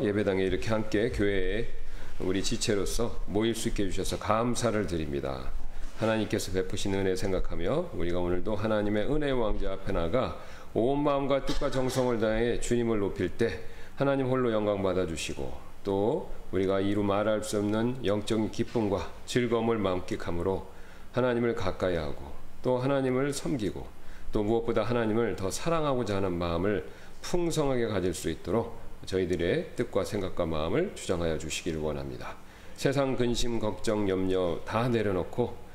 예배당에 이렇게 함께 교회에 우리 지체로서 모일 수 있게 해주셔서 감사를 드립니다. 하나님께서 베푸신 은혜 생각하며 우리가 오늘도 하나님의 은혜의 왕자 앞에 나가 온 마음과 뜻과 정성을 다해 주님을 높일 때 하나님 홀로 영광 받아주시고 또 우리가 이루 말할 수 없는 영적인 기쁨과 즐거움을 만끽함으로 하나님을 가까이 하고 또 하나님을 섬기고 또 무엇보다 하나님을 더 사랑하고자 하는 마음을 풍성하게 가질 수 있도록 저희들의 뜻과 생각과 마음을 주장하여 주시기를 원합니다. 세상 근심, 걱정, 염려 다 내려놓고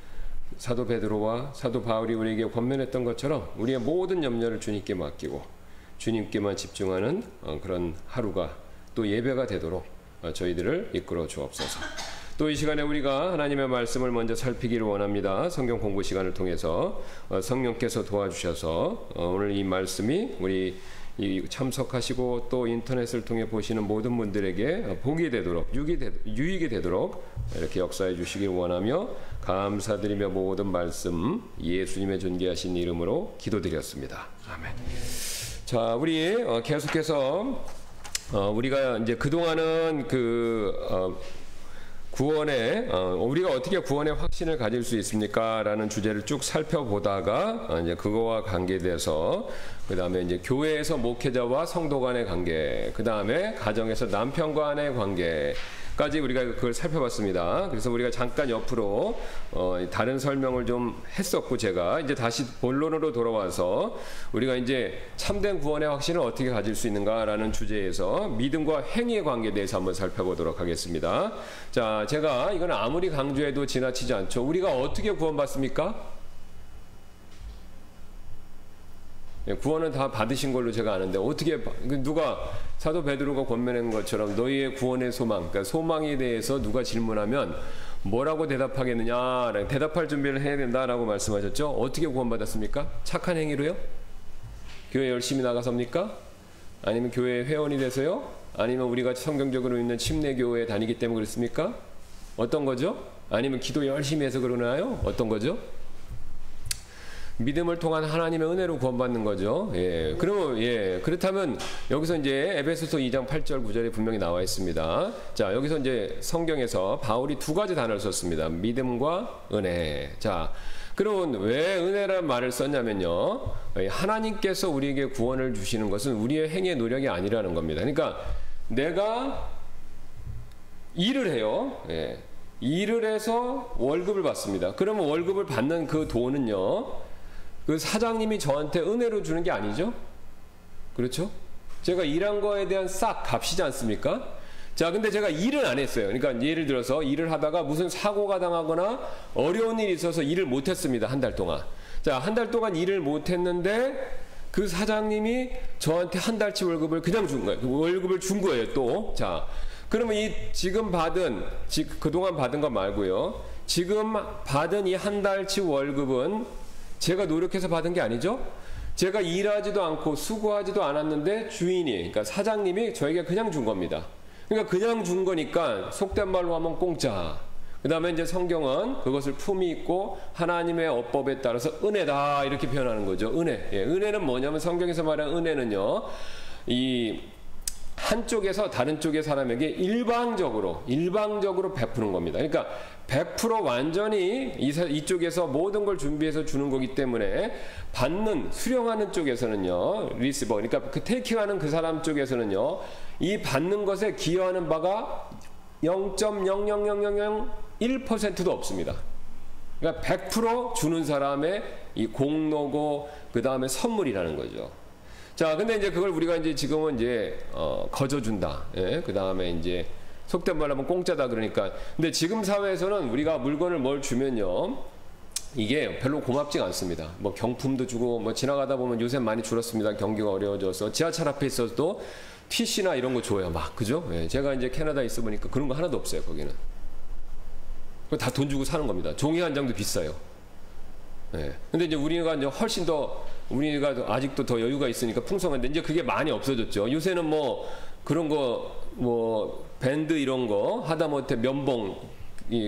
사도 베드로와 사도 바울이 우리에게 권면했던 것처럼 우리의 모든 염려를 주님께 맡기고 주님께만 집중하는 그런 하루가 또 예배가 되도록 저희들을 이끌어 주옵소서. 또 이 시간에 우리가 하나님의 말씀을 먼저 살피기를 원합니다. 성경 공부 시간을 통해서 성령께서 도와주셔서 오늘 이 말씀이 우리 참석하시고 또 인터넷을 통해 보시는 모든 분들에게 복이 되도록 유익이 되도록 이렇게 역사해 주시길 원하며 감사드리며 모든 말씀 예수님의 존귀하신 이름으로 기도드렸습니다. 아멘. 자, 우리 계속해서 우리가 이제 그동안은 구원에 우리가 어떻게 구원의 확신을 가질 수 있습니까? 라는 주제를 쭉 살펴보다가 이제 그거와 관계돼서 그 다음에 이제 교회에서 목회자와 성도 간의 관계, 그 다음에 가정에서 남편과 아내의 관계까지 우리가 그걸 살펴봤습니다. 그래서 우리가 잠깐 옆으로 다른 설명을 좀 했었고 제가 이제 다시 본론으로 돌아와서 우리가 이제 참된 구원의 확신을 어떻게 가질 수 있는가라는 주제에서 믿음과 행위의 관계에 대해서 한번 살펴보도록 하겠습니다. 자, 제가 이건 아무리 강조해도 지나치지 않죠. 우리가 어떻게 구원받습니까? 구원은 다 받으신 걸로 제가 아는데 어떻게 누가 사도 베드로가 권면한 것처럼 너희의 구원의 소망, 그러니까 소망에 대해서 누가 질문하면 뭐라고 대답하겠느냐, 대답할 준비를 해야 된다라고 말씀하셨죠. 어떻게 구원받았습니까? 착한 행위로요? 교회 열심히 나가서입니까? 아니면 교회 회원이 돼서요? 아니면 우리가 성경적으로 있는 침례교회에 다니기 때문에 그렇습니까? 어떤 거죠? 아니면 기도 열심히 해서 그러나요? 어떤 거죠? 믿음을 통한 하나님의 은혜로 구원받는 거죠. 예. 그렇다면 여기서 이제 에베소서 2장 8절 9절에 분명히 나와 있습니다. 자, 여기서 이제 성경에서 바울이 두 가지 단어를 썼습니다. 믿음과 은혜. 자, 그러면 왜 은혜라는 말을 썼냐면요. 하나님께서 우리에게 구원을 주시는 것은 우리의 행위의 노력이 아니라는 겁니다. 그러니까 내가 일을 해요. 예. 일을 해서 월급을 받습니다. 그러면 월급을 받는 그 돈은요. 그 사장님이 저한테 은혜로 주는 게 아니죠? 그렇죠? 제가 일한 거에 대한 싹 값이지 않습니까? 자, 근데 제가 일은 안 했어요. 그러니까 예를 들어서 일을 하다가 무슨 사고가 당하거나 어려운 일이 있어서 일을 못 했습니다. 한 달 동안. 자, 한 달 동안 일을 못 했는데 그 사장님이 저한테 한 달치 월급을 그냥 준 거예요. 월급을 준 거예요, 또. 자, 그러면 그동안 받은 거 말고요. 지금 받은 이 한 달치 월급은 제가 노력해서 받은 게 아니죠? 제가 일하지도 않고 수고하지도 않았는데 주인이, 그러니까 사장님이 저에게 그냥 준 겁니다. 그러니까 그냥 준 거니까 속된 말로 하면 공짜. 그 다음에 이제 성경은 그것을 품위 있고 하나님의 어법에 따라서 은혜다 이렇게 표현하는 거죠. 은혜. 예, 은혜는 뭐냐면 성경에서 말하는 은혜는요. 이 한쪽에서 다른 쪽의 사람에게 일방적으로 베푸는 겁니다. 그러니까 100% 완전히 이쪽에서 모든 걸 준비해서 주는 거기 때문에 수령하는 쪽에서는요, 리시버, 그러니까 그 테이킹하는 그 사람 쪽에서는요, 이 받는 것에 기여하는 바가 0.00001%도 없습니다. 그러니까 100% 주는 사람의 이 공로고 그 다음에 선물이라는 거죠. 자, 근데 이제 그걸 우리가 이제 지금은 이제 거저준다. 예? 그 다음에 이제 속된 말로 하면 공짜다 그러니까. 근데 지금 사회에서는 우리가 물건을 뭘 주면요, 이게 별로 고맙지가 않습니다. 뭐 경품도 주고 뭐 지나가다 보면 요새 많이 줄었습니다. 경기가 어려워져서 지하철 앞에 있어도 티시나 이런 거 줘요, 막. 그죠? 예, 제가 이제 캐나다에 있어 보니까 그런 거 하나도 없어요, 거기는. 다 돈 주고 사는 겁니다. 종이 한 장도 비싸요. 예. 근데 이제 우리가 이제 훨씬 더, 우리가 아직도 더 여유가 있으니까 풍성한데 이제 그게 많이 없어졌죠. 요새는 뭐 그런 거, 뭐 밴드 이런 거 하다못해 면봉,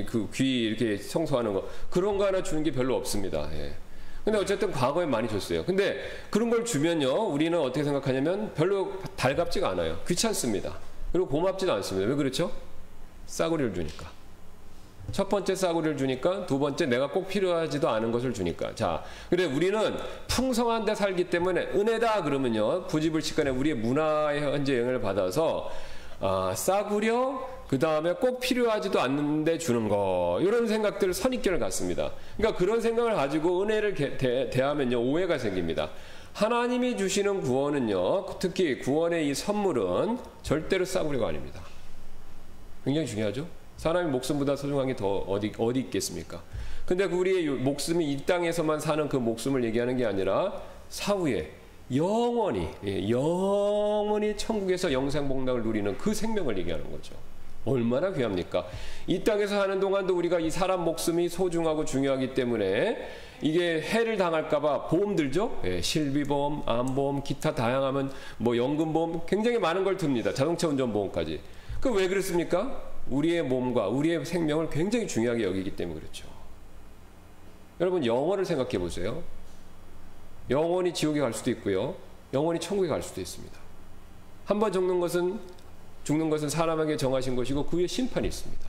그 귀 이렇게 청소하는 거, 그런 거 하나 주는 게 별로 없습니다. 예. 근데 어쨌든 과거에 많이 줬어요. 근데 그런 걸 주면요, 우리는 어떻게 생각하냐면 별로 달갑지가 않아요. 귀찮습니다. 그리고 고맙지도 않습니다. 왜 그렇죠? 싸구려를 주니까. 첫 번째 싸구려를 주니까, 두 번째 내가 꼭 필요하지도 않은 것을 주니까. 자, 그래 우리는 풍성한 데 살기 때문에 은혜다 그러면요, 부지불식간에 우리의 문화의 현재 영향을 받아서 싸구려, 그 다음에 꼭 필요하지도 않는데 주는 거, 이런 생각들을 선입견을 갖습니다. 그러니까 그런 생각을 가지고 은혜를 대하면요, 오해가 생깁니다. 하나님이 주시는 구원은요, 특히 구원의 이 선물은 절대로 싸구려가 아닙니다. 굉장히 중요하죠. 사람의 목숨보다 소중한 게 더 어디 있겠습니까? 근데 우리의 목숨이 이 땅에서만 사는 그 목숨을 얘기하는 게 아니라 사후에 영원히 천국에서 영생복락을 누리는 그 생명을 얘기하는 거죠. 얼마나 귀합니까? 이 땅에서 사는 동안도 우리가 이 사람 목숨이 소중하고 중요하기 때문에 이게 해를 당할까봐 보험 들죠? 예, 실비보험, 암보험, 기타 다양하면 뭐 연금보험 굉장히 많은 걸 듭니다. 자동차 운전보험까지. 그 왜 그렇습니까? 우리의 몸과 우리의 생명을 굉장히 중요하게 여기기 때문에 그렇죠. 여러분 영원을 생각해 보세요. 영원히 지옥에 갈 수도 있고요, 영원히 천국에 갈 수도 있습니다. 한번 죽는 것은 사람에게 정하신 것이고 그 위에 심판이 있습니다.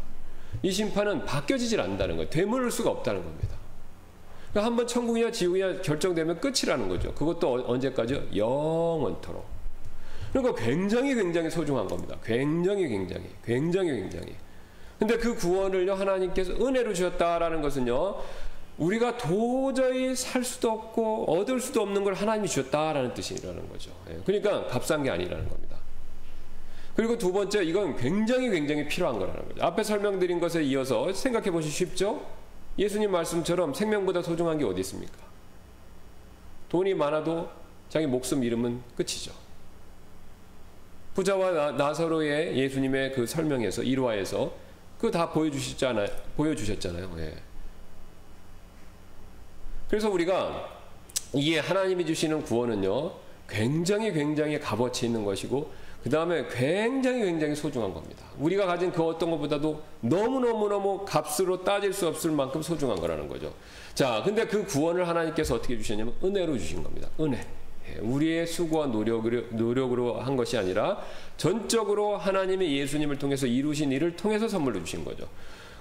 이 심판은 바뀌어지질 않는다는 거예요. 되물을 수가 없다는 겁니다. 그러니까 한번 천국이냐 지옥이냐 결정되면 끝이라는 거죠. 그것도 언제까지요? 영원토록. 그러니까 굉장히 소중한 겁니다. 굉장히. 근데 그 구원을요, 하나님께서 은혜로 주셨다라는 것은요, 우리가 도저히 살 수도 없고 얻을 수도 없는 걸 하나님이 주셨다라는 뜻이라는 거죠. 그러니까 값싼 게 아니라는 겁니다. 그리고 두 번째, 이건 굉장히 필요한 거라는 거죠. 앞에 설명드린 것에 이어서 생각해 보시 쉽죠? 예수님 말씀처럼 생명보다 소중한 게 어디 있습니까? 돈이 많아도 자기 목숨 잃으면 끝이죠. 부자와 나사로의 예수님의 그 설명에서, 일화에서 그거 다 보여주셨잖아요. 예. 그래서 우리가 이게 하나님이 주시는 구원은요, 굉장히 값어치 있는 것이고, 그 다음에 굉장히 소중한 겁니다. 우리가 가진 그 어떤 것보다도 너무 값으로 따질 수 없을 만큼 소중한 거라는 거죠. 자, 근데 그 구원을 하나님께서 어떻게 주셨냐면 은혜로 주신 겁니다. 은혜. 우리의 수고와 노력으로 한 것이 아니라 전적으로 하나님이 예수님을 통해서 이루신 일을 통해서 선물로 주신 거죠.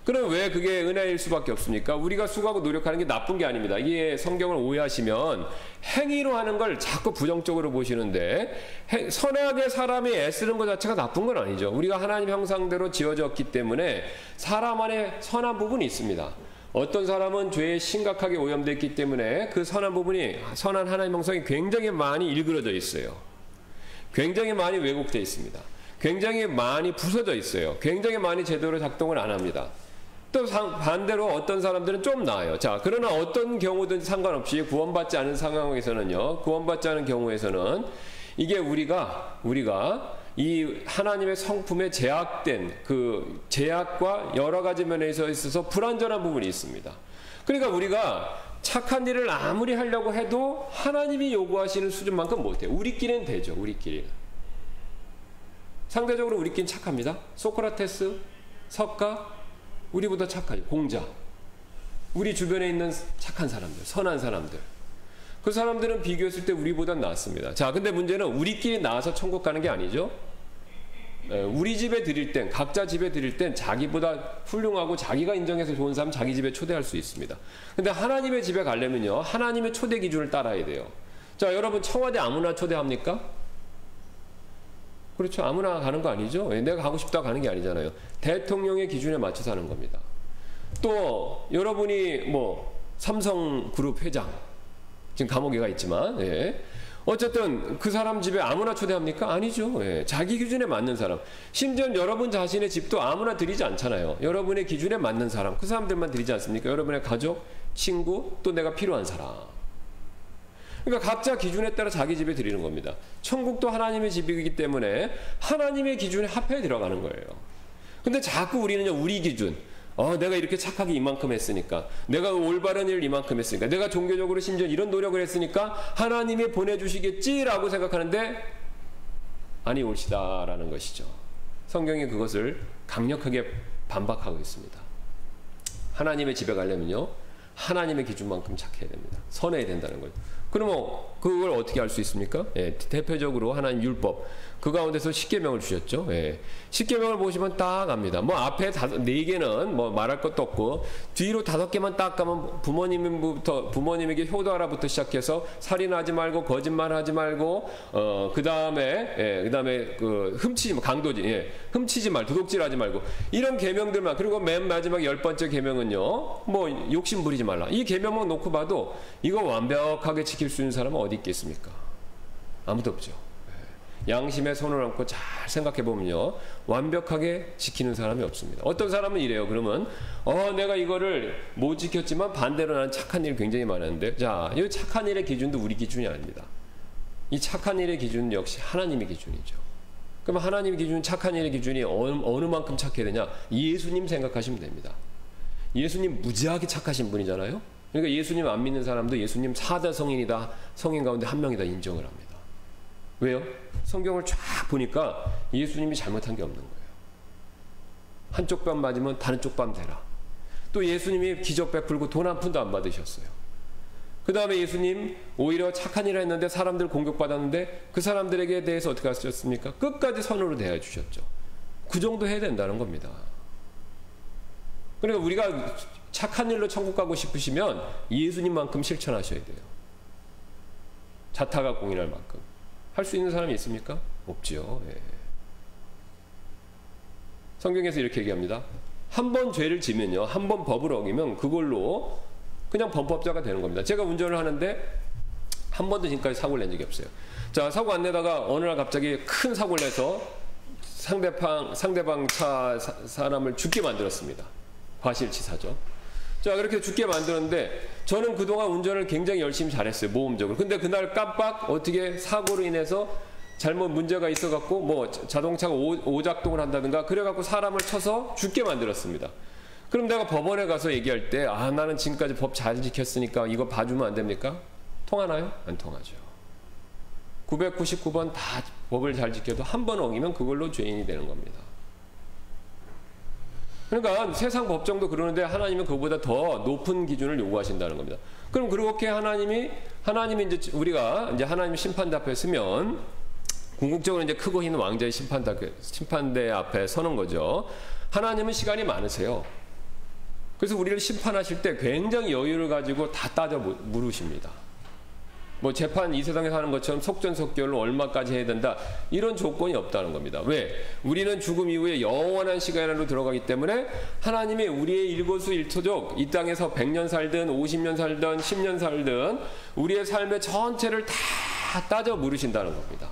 그럼 왜 그게 은혜일 수밖에 없습니까? 우리가 수고하고 노력하는 게 나쁜 게 아닙니다. 이게 성경을 오해하시면 행위로 하는 걸 자꾸 부정적으로 보시는데, 선하게 사람이 애쓰는 것 자체가 나쁜 건 아니죠. 우리가 하나님 형상대로 지어졌기 때문에 사람 안에 선한 부분이 있습니다. 어떤 사람은 죄에 심각하게 오염됐기 때문에 그 선한 부분이, 선한 하나님 형상이 굉장히 많이 일그러져 있어요. 굉장히 많이 왜곡되어 있습니다. 굉장히 많이 부서져 있어요. 굉장히 많이 제대로 작동을 안 합니다. 또 반대로 어떤 사람들은 좀 나아요. 자, 그러나 어떤 경우든 상관없이 구원받지 않은 상황에서는요, 구원받지 않은 경우에서는 이게 우리가 이 하나님의 성품에 제약된 그 제약과 여러 가지 면에 있어서 불완전한 부분이 있습니다. 그러니까 우리가 착한 일을 아무리 하려고 해도 하나님이 요구하시는 수준만큼 못해요. 우리끼리는 되죠. 우리끼리는. 상대적으로 우리끼리는 착합니다. 소크라테스, 석가, 우리보다 착하죠. 공자. 우리 주변에 있는 착한 사람들, 선한 사람들. 그 사람들은 비교했을 때 우리보다 낫습니다. 자, 근데 문제는 우리끼리 나와서 천국 가는 게 아니죠. 우리 집에 드릴 땐, 각자 집에 드릴 땐 자기보다 훌륭하고 자기가 인정해서 좋은 사람 자기 집에 초대할 수 있습니다. 근데 하나님의 집에 가려면요, 하나님의 초대 기준을 따라야 돼요. 자, 여러분 청와대 아무나 초대합니까? 그렇죠. 아무나 가는 거 아니죠. 내가 가고 싶다고 가는 게 아니잖아요. 대통령의 기준에 맞춰서 하는 겁니다. 또 여러분이 뭐 삼성그룹 회장, 지금 감옥에 가 있지만, 예. 어쨌든 그 사람 집에 아무나 초대합니까? 아니죠. 예. 자기 기준에 맞는 사람. 심지어 여러분 자신의 집도 아무나 드리지 않잖아요. 여러분의 기준에 맞는 사람, 그 사람들만 드리지 않습니까? 여러분의 가족, 친구, 또 내가 필요한 사람. 그러니까 각자 기준에 따라 자기 집에 드리는 겁니다. 천국도 하나님의 집이기 때문에 하나님의 기준에 합해 들어가는 거예요. 근데 자꾸 우리는요, 우리 기준, 내가 이렇게 착하게 이만큼 했으니까, 내가 올바른 일을 이만큼 했으니까, 내가 종교적으로 심지어 이런 노력을 했으니까 하나님이 보내주시겠지라고 생각하는데 아니 옳시다라는 것이죠. 성경이 그것을 강력하게 반박하고 있습니다. 하나님의 집에 가려면요, 하나님의 기준만큼 착해야 됩니다. 선해야 된다는 거예요. 그러면 그걸 어떻게 알 수 있습니까? 예, 대표적으로 하나님 율법 그 가운데서 십계명을 주셨죠. 예, 십계명을 보시면 딱 압니다. 뭐 앞에 4개는 뭐 말할 것도 없고 뒤로 5개만 딱 가면 부모님에게 효도하라부터 시작해서 살인하지 말고 거짓말하지 말고 그다음에 그 훔치지 강도지 훔치지 말 도둑질하지 말고 이런 계명들만 그리고 맨 마지막 10번째 계명은요 뭐 욕심 부리지 말라. 이 계명만 놓고 봐도 이거 완벽하게 지킬 수 있는 사람은 어디 있겠습니까? 아무도 없죠. 양심에 손을 얹고 잘 생각해 보면요 완벽하게 지키는 사람이 없습니다. 어떤 사람은 이래요. 그러면 내가 이거를 못 지켰지만 반대로 나는 착한 일 굉장히 많았는데 자, 이 착한 일의 기준도 우리 기준이 아닙니다. 이 착한 일의 기준은 역시 하나님의 기준이죠. 그럼 하나님의 기준, 착한 일의 기준이 어느 만큼 착해야 되냐? 예수님 생각하시면 됩니다. 예수님 무지하게 착하신 분이잖아요. 그러니까 예수님 안 믿는 사람도 예수님 4대 성인이다. 성인 가운데 한 명이다 인정을 합니다. 왜요? 성경을 쫙 보니까 예수님이 잘못한 게 없는 거예요. 한쪽 뺨 맞으면 다른 쪽 뺨 대라. 또 예수님이 기적 베풀고 돈 한 푼도 안 받으셨어요. 그 다음에 예수님 오히려 착한 일을 했는데 사람들 공격받았는데 그 사람들에게 대해서 어떻게 하셨습니까? 끝까지 선으로 대해주셨죠. 그 정도 해야 된다는 겁니다. 그러니까 우리가 착한 일로 천국 가고 싶으시면 예수님만큼 실천하셔야 돼요. 자타가 공인할 만큼. 할 수 있는 사람이 있습니까? 없죠. 예. 성경에서 이렇게 얘기합니다. 한 번 죄를 지면요. 한 번 법을 어기면 그걸로 그냥 범법자가 되는 겁니다. 제가 운전을 하는데 한 번도 지금까지 사고를 낸 적이 없어요. 자, 사고 안 내다가 어느 날 갑자기 큰 사고를 내서 상대방 차 사람을 죽게 만들었습니다. 과실치사죠. 자, 그렇게 죽게 만들었는데 저는 그동안 운전을 굉장히 열심히 잘했어요. 모험적으로. 근데 그날 깜빡 어떻게 사고로 인해서 잘못 문제가 있어갖고 뭐 자동차가 오작동을 한다든가 그래갖고 사람을 쳐서 죽게 만들었습니다. 그럼 내가 법원에 가서 얘기할 때 나는 지금까지 법 잘 지켰으니까 이거 봐주면 안 됩니까? 통하나요? 안 통하죠. 999번 다 법을 잘 지켜도 한 번 어기면 그걸로 죄인이 되는 겁니다. 그러니까 세상 법정도 그러는데 하나님은 그보다 더 높은 기준을 요구하신다는 겁니다. 그럼 그렇게 하나님이 이제 우리가 이제 하나님 심판대 앞에 서면 궁극적으로 이제 크고 흰 왕자의 심판대 앞에 서는 거죠. 하나님은 시간이 많으세요. 그래서 우리를 심판하실 때 굉장히 여유를 가지고 다 따져 물으십니다. 뭐 재판 이 세상에서 하는 것처럼 속전속결로 얼마까지 해야 된다 이런 조건이 없다는 겁니다. 왜? 우리는 죽음 이후에 영원한 시간으로 들어가기 때문에 하나님이 우리의 일거수일투족 이 땅에서 100년 살든 50년 살든 10년 살든 우리의 삶의 전체를 다 따져 물으신다는 겁니다.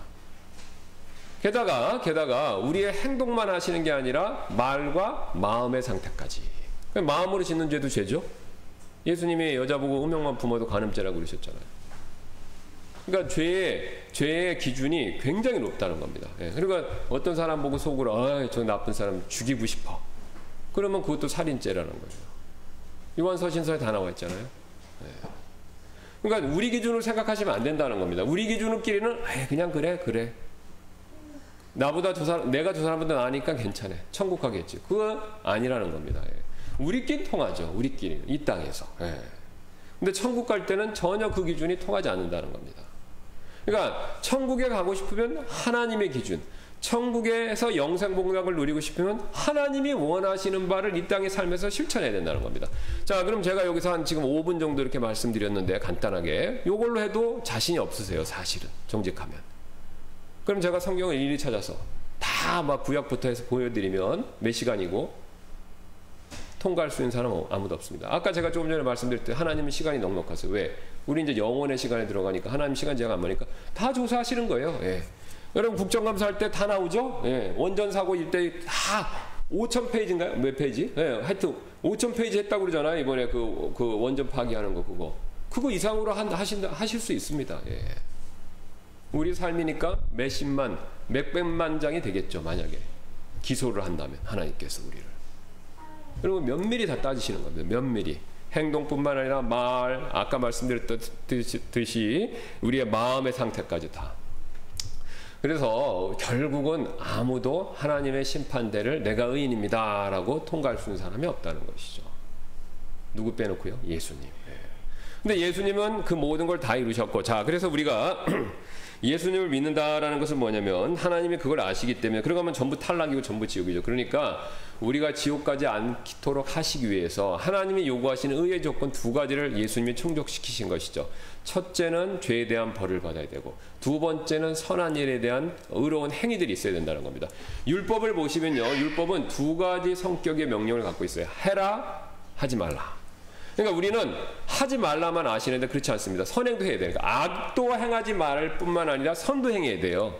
게다가 우리의 행동만 하시는 게 아니라 말과 마음의 상태까지. 마음으로 짓는 죄도 죄죠. 예수님이 여자 보고 음욕만 품어도 간음죄라고 그러셨잖아요. 그러니까 죄의 기준이 굉장히 높다는 겁니다. 그러니까 어떤 사람 보고 속으로 저 나쁜 사람 죽이고 싶어. 그러면 그것도 살인죄라는 거예요. 요한서신서에 다 나와 있잖아요. 그러니까 우리 기준으로 생각하시면 안 된다는 겁니다. 우리 기준으로끼리는 그냥 그래. 나보다 내가 저 사람보다 나으니까 괜찮아. 천국 가겠지. 그거 아니라는 겁니다. 우리끼리 통하죠. 우리끼리 이 땅에서. 근데 천국 갈 때는 전혀 그 기준이 통하지 않는다는 겁니다. 그러니까 천국에 가고 싶으면 하나님의 기준, 천국에서 영생복락을 누리고 싶으면 하나님이 원하시는 바를 이 땅의 삶에서 실천해야 된다는 겁니다. 자, 그럼 제가 여기서 한 지금 5분 정도 이렇게 말씀드렸는데 간단하게 이걸로 해도 자신이 없으세요. 사실은 정직하면. 그럼 제가 성경을 일일이 찾아서 다 막 구약부터 해서 보여드리면 몇 시간이고 통과할 수 있는 사람은 아무도 없습니다. 아까 제가 조금 전에 말씀드릴 때 하나님은 시간이 넉넉하세요. 왜? 우리 이제 영원의 시간에 들어가니까 하나님 시간 제가 안 보니까 다 조사하시는 거예요. 여러분 국정감사할 때 다 나오죠? 원전사고 일대 다 5,000페이지인가요? 몇 페이지? 하여튼 5,000페이지 했다고 그러잖아요. 이번에 그 원전 파기하는 거 그거 이상으로 하실 수 있습니다. 우리 삶이니까 몇십만, 몇백만 장이 되겠죠. 만약에 기소를 한다면 하나님께서 우리를. 그리고 면밀히 다 따지시는 겁니다. 면밀히. 행동뿐만 아니라 말, 아까 말씀드렸듯이 우리의 마음의 상태까지 다. 그래서 결국은 아무도 하나님의 심판대를 내가 의인입니다 라고 통과할 수 있는 사람이 없다는 것이죠. 누구 빼놓고요? 예수님. 근데 예수님은 그 모든 걸 다 이루셨고, 자, 그래서 우리가 예수님을 믿는다라는 것은 뭐냐면 하나님이 그걸 아시기 때문에, 그러면 전부 탈락이고 전부 지옥이죠. 그러니까 우리가 지옥 가지 않도록 하시기 위해서 하나님이 요구하시는 의의 조건 두 가지를 예수님이 충족시키신 것이죠. 첫째는 죄에 대한 벌을 받아야 되고, 두 번째는 선한 일에 대한 의로운 행위들이 있어야 된다는 겁니다. 율법을 보시면요, 율법은 두 가지 성격의 명령을 갖고 있어요. 해라, 하지 말라. 그러니까 우리는 하지 말라만 아시는데 그렇지 않습니다. 선행도 해야 돼요. 그러니까 악도 행하지 말 뿐만 아니라 선도 행해야 돼요.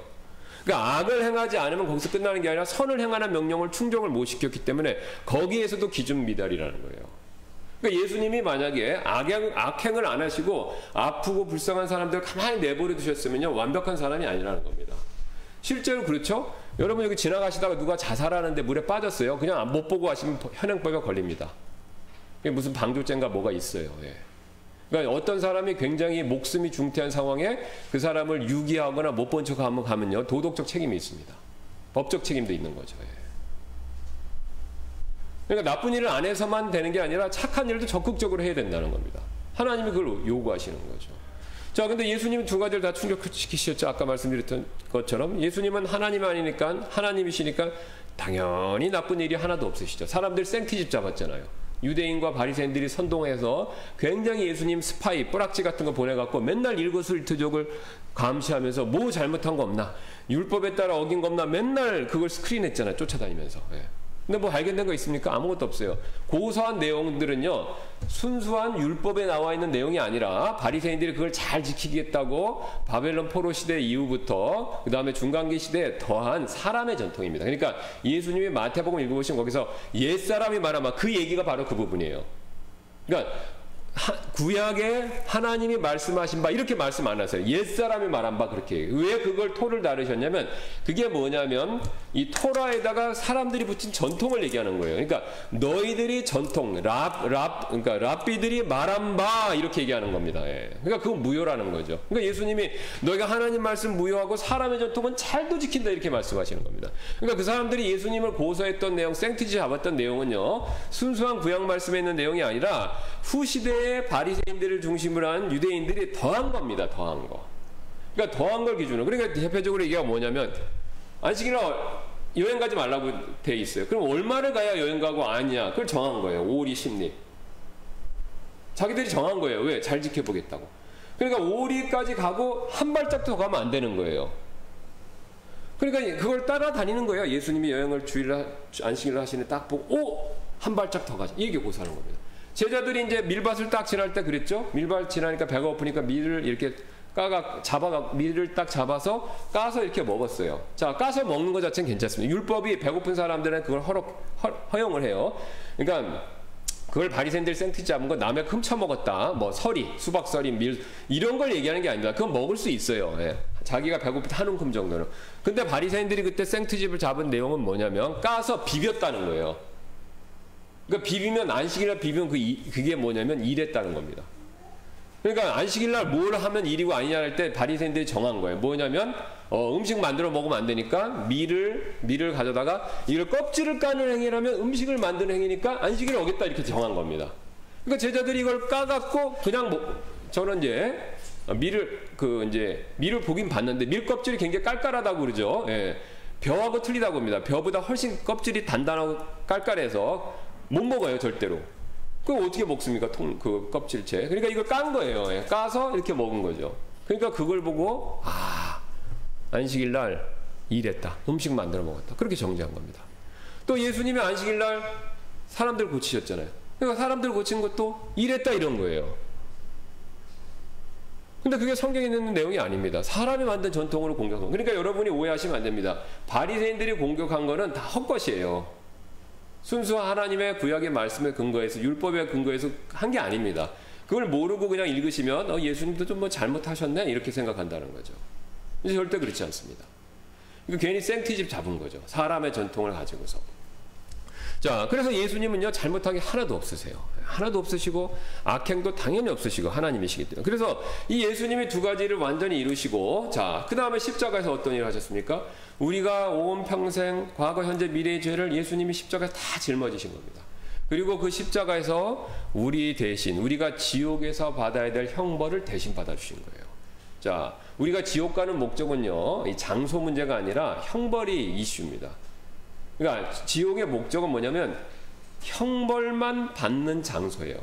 그러니까 악을 행하지 않으면 거기서 끝나는 게 아니라 선을 행하는 명령을 충족을 못 시켰기 때문에 거기에서도 기준 미달이라는 거예요. 그러니까 예수님이 만약에 악행을 안 하시고 아프고 불쌍한 사람들 가만히 내버려 두셨으면요, 완벽한 사람이 아니라는 겁니다. 실제로 그렇죠? 여러분 여기 지나가시다가 누가 자살하는데 물에 빠졌어요. 그냥 못 보고 하시면 현행법에 걸립니다. 무슨 방조죄인가 뭐가 있어요. 예. 그러니까 어떤 사람이 굉장히 목숨이 중태한 상황에 그 사람을 유기하거나 못 본 척하면 가면요, 도덕적 책임이 있습니다. 법적 책임도 있는 거죠. 예. 그러니까 나쁜 일을 안 해서만 되는 게 아니라 착한 일도 적극적으로 해야 된다는 겁니다. 하나님이 그걸 요구하시는 거죠. 자, 근데 예수님은 두 가지를 다 충족시키셨죠. 아까 말씀드렸던 것처럼 예수님은 하나님 아니니까, 하나님이시니까 당연히 나쁜 일이 하나도 없으시죠. 사람들 생티집 잡았잖아요. 유대인과 바리새인들이 선동해서 굉장히 예수님 스파이, 뿌락지 같은 거 보내갖고 맨날 일거수일투족을 감시하면서 뭐 잘못한 거 없나, 율법에 따라 어긴 거 없나 맨날 그걸 스크린했잖아요. 쫓아다니면서. 예. 근데 뭐 발견된 거 있습니까? 아무것도 없어요. 고소한 내용들은요, 순수한 율법에 나와 있는 내용이 아니라 바리새인들이 그걸 잘 지키겠다고 바벨론 포로 시대 이후부터 그 다음에 중간기 시대에 더한 사람의 전통입니다. 그러니까 예수님이 마태복음 읽어보시면 거기서 옛사람이 말하면 그 얘기가 바로 그 부분이에요. 그러니까 구약에 하나님이 말씀하신 바 이렇게 말씀 안 하세요. 옛사람이 말한 바 그렇게. 왜 그걸 토를 다루셨냐면 그게 뭐냐면 이 토라에다가 사람들이 붙인 전통을 얘기하는 거예요. 그러니까 너희들이 전통, 그러니까 랍비들이 말한 바 이렇게 얘기하는 겁니다. 예. 그러니까 그건 무효라는 거죠. 그러니까 예수님이 너희가 하나님 말씀 무효하고 사람의 전통은 잘도 지킨다 이렇게 말씀하시는 겁니다. 그러니까 그 사람들이 예수님을 고소했던 내용, 생티지 잡았던 내용은요, 순수한 구약 말씀에 있는 내용이 아니라 후시대의 바리새인들을 중심으로 한 유대인들이 더한 겁니다. 더한 거. 그러니까 더한 걸 기준으로. 그러니까 대표적으로 얘기가 뭐냐면 안식일날 여행 가지 말라고 돼 있어요. 그럼 얼마를 가야 여행 가고 아니냐? 그걸 정한 거예요. 5리 10리. 자기들이 정한 거예요. 왜? 잘 지켜보겠다고. 그러니까 5리까지 가고 한 발짝도 더 가면 안 되는 거예요. 그러니까 그걸 따라다니는 거예요. 예수님이 여행을 주일날 안식일을 하시는 딱 보고 한 발짝 더 가자. 이게 고사하는 겁니다. 제자들이 이제 밀밭을 딱 지날 때 그랬죠. 밀밭 지나니까 배가 고프니까 밀을 이렇게 밀을 딱 잡아서 까서 이렇게 먹었어요. 자, 까서 먹는 것 자체는 괜찮습니다. 율법이 배고픈 사람들은 그걸 허용을 해요. 그러니까 그걸 바리새인들 생티 잡은 거 남의 훔쳐 먹었다. 뭐 서리, 수박서리, 밀 이런 걸 얘기하는 게 아닙니다. 그건 먹을 수 있어요. 예. 자기가 배고플 때 한 움큼 정도는. 근데 바리새인들이 그때 생트집을 잡은 내용은 뭐냐면 까서 비볐다는 거예요. 그러니까 비비면 안식일날 비비면 그게 뭐냐면 일했다는 겁니다. 그러니까 안식일날 뭘 하면 일이고 아니냐 할 때 바리새인들이 정한 거예요. 뭐냐면 음식 만들어 먹으면 안 되니까 밀을 가져다가 이걸 껍질을 까는 행위라면 음식을 만드는 행위니까 안식일을 어겼다 이렇게 정한 겁니다. 그러니까 제자들이 이걸 까갖고 그냥 저는 이제 밀을 보긴 봤는데 밀 껍질이 굉장히 깔깔하다고 그러죠. 예. 벼하고 틀리다고 합니다. 벼보다 훨씬 껍질이 단단하고 깔깔해서 못 먹어요, 절대로. 그럼 어떻게 먹습니까? 그 껍질째. 그러니까 이걸 깐 거예요. 예. 까서 이렇게 먹은 거죠. 그러니까 그걸 보고, 안식일날 일했다. 음식 만들어 먹었다. 그렇게 정죄한 겁니다. 또 예수님이 안식일날 사람들 고치셨잖아요. 그러니까 사람들 고친 것도 일했다 이런 거예요. 근데 그게 성경에 있는 내용이 아닙니다. 사람이 만든 전통으로 공격한 거. 그러니까 여러분이 오해하시면 안 됩니다. 바리새인들이 공격한 거는 다 헛것이에요. 순수한 하나님의 구약의 말씀에 근거해서 율법에 근거해서 한 게 아닙니다. 그걸 모르고 그냥 읽으시면 예수님도 좀 뭐 잘못하셨네 이렇게 생각한다는 거죠. 이제 절대 그렇지 않습니다. 이거 괜히 생티집 잡은 거죠. 사람의 전통을 가지고서. 자, 그래서 예수님은요 잘못한 게 하나도 없으세요. 하나도 없으시고 악행도 당연히 없으시고 하나님이시기 때문에. 그래서 이 예수님이 두 가지를 완전히 이루시고, 자, 그 다음에 십자가에서 어떤 일을 하셨습니까? 우리가 온 평생 과거 현재 미래의 죄를 예수님이 십자가에서 다 짊어지신 겁니다. 그리고 그 십자가에서 우리 대신, 우리가 지옥에서 받아야 될 형벌을 대신 받아주신 거예요. 자, 우리가 지옥 가는 목적은요, 이 장소 문제가 아니라 형벌이 이슈입니다. 그러니까 지옥의 목적은 뭐냐면 형벌만 받는 장소예요.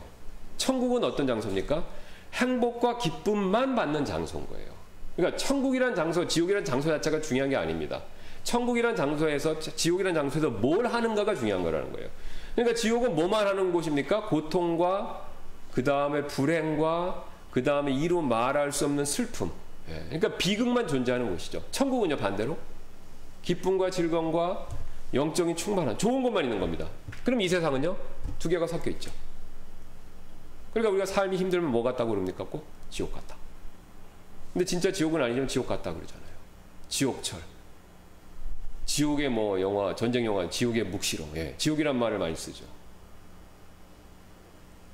천국은 어떤 장소입니까? 행복과 기쁨만 받는 장소인 거예요. 그러니까 천국이란 장소, 지옥이란 장소 자체가 중요한 게 아닙니다. 천국이란 장소에서, 지옥이란 장소에서 뭘 하는가가 중요한 거라는 거예요. 그러니까 지옥은 뭐만 하는 곳입니까? 고통과 그 다음에 불행과 그 다음에 이루 말할 수 없는 슬픔. 그러니까 비극만 존재하는 곳이죠. 천국은요 반대로 기쁨과 즐거움과 영적인 충만한 좋은 것만 있는 겁니다. 그럼 이 세상은요 두 개가 섞여 있죠. 그러니까 우리가 삶이 힘들면 뭐 같다고 그럽니까? 꼭 지옥 같다. 근데 진짜 지옥은 아니지만 지옥 같다 그러잖아요. 지옥철. 지옥의 뭐 영화, 전쟁 영화, 지옥의 묵시록. 지옥이란 말을 많이 쓰죠.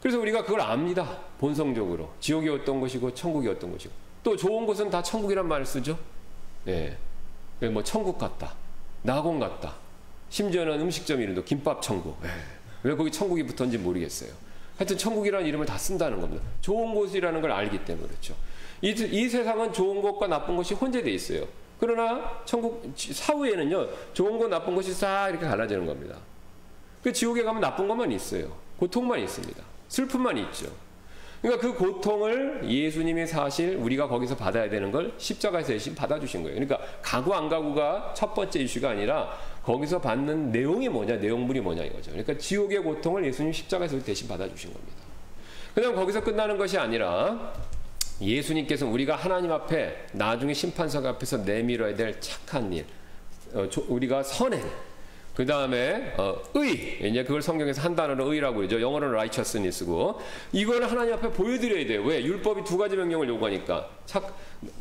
그래서 우리가 그걸 압니다. 본성적으로. 지옥이 어떤 것이고 천국이 어떤 것이고. 또 좋은 곳은 다 천국이란 말을 쓰죠. 뭐 천국 같다. 낙원 같다. 심지어는 음식점 이름도 김밥 천국. 왜 거기 천국이 붙었는지 모르겠어요. 하여튼 천국이라는 이름을 다 쓴다는 겁니다. 좋은 곳이라는 걸 알기 때문에 그렇죠. 이 세상은 좋은 것과 나쁜 것이 혼재되어 있어요. 그러나 천국 사후에는요 좋은 것 나쁜 것이 싹 이렇게 갈라지는 겁니다. 그 지옥에 가면 나쁜 것만 있어요. 고통만 있습니다. 슬픔만 있죠. 그러니까 그 고통을 예수님이 사실 우리가 거기서 받아야 되는 걸 십자가에서 대신 받아주신 거예요. 그러니까 가구 안 가구가 첫 번째 이슈가 아니라 거기서 받는 내용이 뭐냐, 내용물이 뭐냐 이거죠. 그러니까 지옥의 고통을 예수님 십자가에서 대신 받아주신 겁니다. 그다음 거기서 끝나는 것이 아니라 예수님께서 우리가 하나님 앞에 나중에 심판석 앞에서 내밀어야 될 착한 일, 우리가 선행, 그 다음에 의, 이제 그걸 성경에서 한 단어로 의라고 그러죠. 영어로는 righteousness고 이거를 하나님 앞에 보여드려야 돼요. 왜? 율법이 두 가지 명령을 요구하니까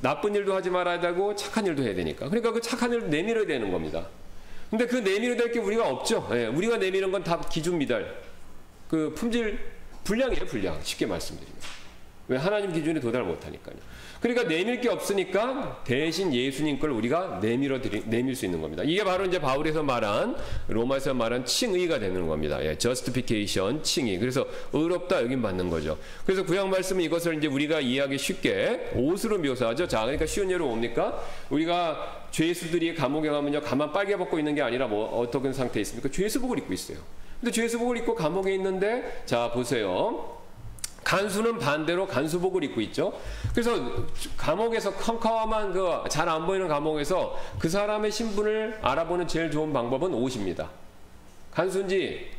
나쁜 일도 하지 말아야 되고 착한 일도 해야 되니까. 그러니까 그 착한 일도 내밀어야 되는 겁니다. 근데 그 내밀어야 될 게 우리가 없죠. 우리가 내미는 건 다 기준 미달, 그 품질 불량이에요. 불량. 쉽게 말씀드리면. 왜? 하나님 기준에 도달 못하니까요. 그러니까 내밀 게 없으니까 대신 예수님 걸 우리가 내밀 수 있는 겁니다. 이게 바로 이제 바울에서 말한, 로마에서 말한 칭의가 되는 겁니다. justification, 칭의. 그래서 의롭다 여긴 받는 거죠. 그래서 구약 말씀은 이것을 이제 우리가 이해하기 쉽게 옷으로 묘사하죠. 자, 그러니까 쉬운 예로 뭡니까? 우리가 죄수들이 감옥에 가면요, 가만 빨개 벗고 있는 게 아니라 뭐 어떤 상태에 있습니까? 죄수복을 입고 있어요. 근데 죄수복을 입고 감옥에 있는데, 자 보세요. 간수는 반대로 간수복을 입고 있죠. 그래서 감옥에서 컴컴한 그 잘 안 보이는 감옥에서 그 사람의 신분을 알아보는 제일 좋은 방법은 옷입니다. 간수인지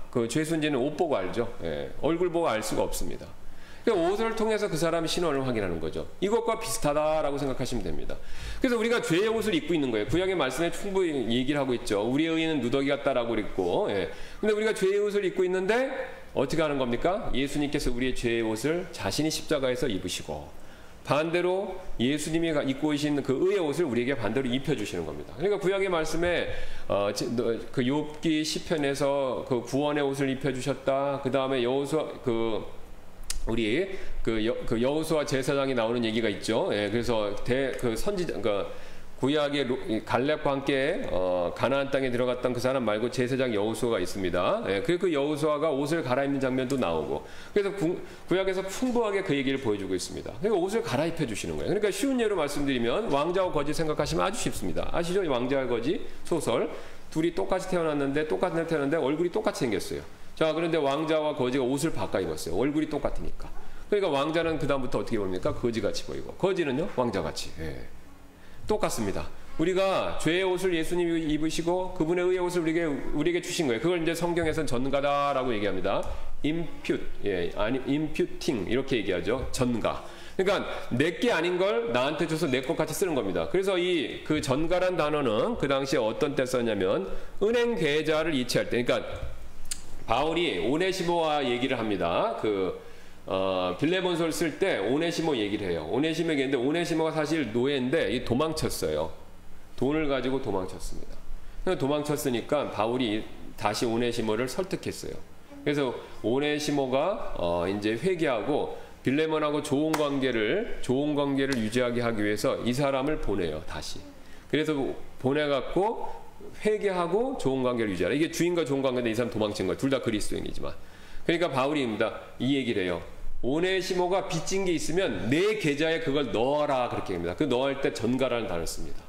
그 죄수인지는 옷 보고 알죠. 얼굴 보고 알 수가 없습니다. 그러니까 옷을 통해서 그 사람의 신원을 확인하는 거죠. 이것과 비슷하다라고 생각하시면 됩니다. 그래서 우리가 죄의 옷을 입고 있는 거예요. 구약의 말씀에 충분히 얘기를 하고 있죠. 우리의 의는 누더기 같다라고 그랬고, 근데 우리가 죄의 옷을 입고 있는데 어떻게 하는 겁니까? 예수님께서 우리의 죄의 옷을 자신이 십자가에서 입으시고 반대로 예수님이 입고 계신 그 의의 옷을 우리에게 반대로 입혀주시는 겁니다. 그러니까 구약의 말씀에 그 욥기 시편에서 그 구원의 옷을 입혀주셨다. 그 다음에 여호수아 우리 그 여호수아 제사장이 나오는 얘기가 있죠. 그래서 그 선지자, 그러니까 구약의 갈렙과 함께 가나안 땅에 들어갔던 그 사람 말고 제사장 여호수아가 있습니다. 그리고 그 여호수아가 옷을 갈아입는 장면도 나오고, 그래서 구약에서 풍부하게 그 얘기를 보여주고 있습니다. 그러니까 옷을 갈아입혀 주시는 거예요. 그러니까 쉬운 예로 말씀드리면 왕자와 거지 생각하시면 아주 쉽습니다. 아시죠? 왕자와 거지 소설. 둘이 똑같이 태어났는데 똑같은 애 태어났는데 얼굴이 똑같이 생겼어요. 자, 그런데 왕자와 거지가 옷을 바꿔 입었어요. 얼굴이 똑같으니까. 그러니까 왕자는 그 다음부터 어떻게 보입니까? 거지같이 보이고, 거지는요 왕자같이. 똑같습니다. 우리가 죄의 옷을 예수님이 입으시고 그분의 의의 옷을 우리에게 주신 거예요. 그걸 이제 성경에서는 전가다라고 얘기합니다. imputing 이렇게 얘기하죠. 전가. 그러니까 내게 아닌 걸 나한테 줘서 내 것 같이 쓰는 겁니다. 그래서 그 전가란 단어는 그 당시에 어떤 때 썼냐면 은행 계좌를 이체할 때, 그러니까 바울이 오네시모와 얘기를 합니다. 빌레몬서를 쓸 때 오네시모 얘기를 해요. 오네시모 얘기했는데 오네시모가 사실 노예인데 도망쳤어요. 돈을 가지고 도망쳤습니다. 도망쳤으니까 바울이 다시 오네시모를 설득했어요. 그래서 오네시모가 이제 회개하고 빌레몬하고 좋은 관계를 유지하게 하기 위해서 이 사람을 보내요. 다시. 그래서 보내갖고 회개하고 좋은 관계를 유지하라. 이게 주인과 좋은 관계인데 이 사람 도망친 거예요. 둘 다 그리스도인이지만. 그러니까 바울입니다. 이 얘기를 해요. 오네시모가 빚진 게 있으면 내 계좌에 그걸 넣어라 그렇게 합니다. 그 넣을 때 전가라는 단어를 씁니다.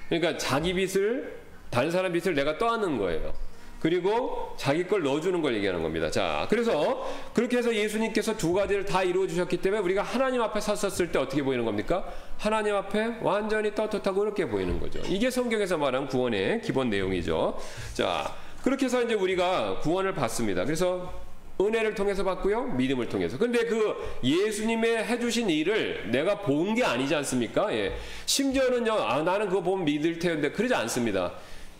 그러니까 자기 빚을 다른 사람 빚을 내가 떠안는 거예요. 그리고 자기 걸 넣어주는 걸 얘기하는 겁니다. 자, 그래서 그렇게 해서 예수님께서 두 가지를 다 이루어 주셨기 때문에 우리가 하나님 앞에 섰을 때 어떻게 보이는 겁니까? 하나님 앞에 완전히 떳떳하고 그렇게 보이는 거죠. 이게 성경에서 말한 구원의 기본 내용이죠. 자, 그렇게 해서 이제 우리가 구원을 받습니다. 그래서 은혜를 통해서 받고요, 믿음을 통해서. 근데 그 예수님의 해주신 일을 내가 본 게 아니지 않습니까? 예. 심지어는요, 나는 그거 보면 믿을 텐데 그러지 않습니다.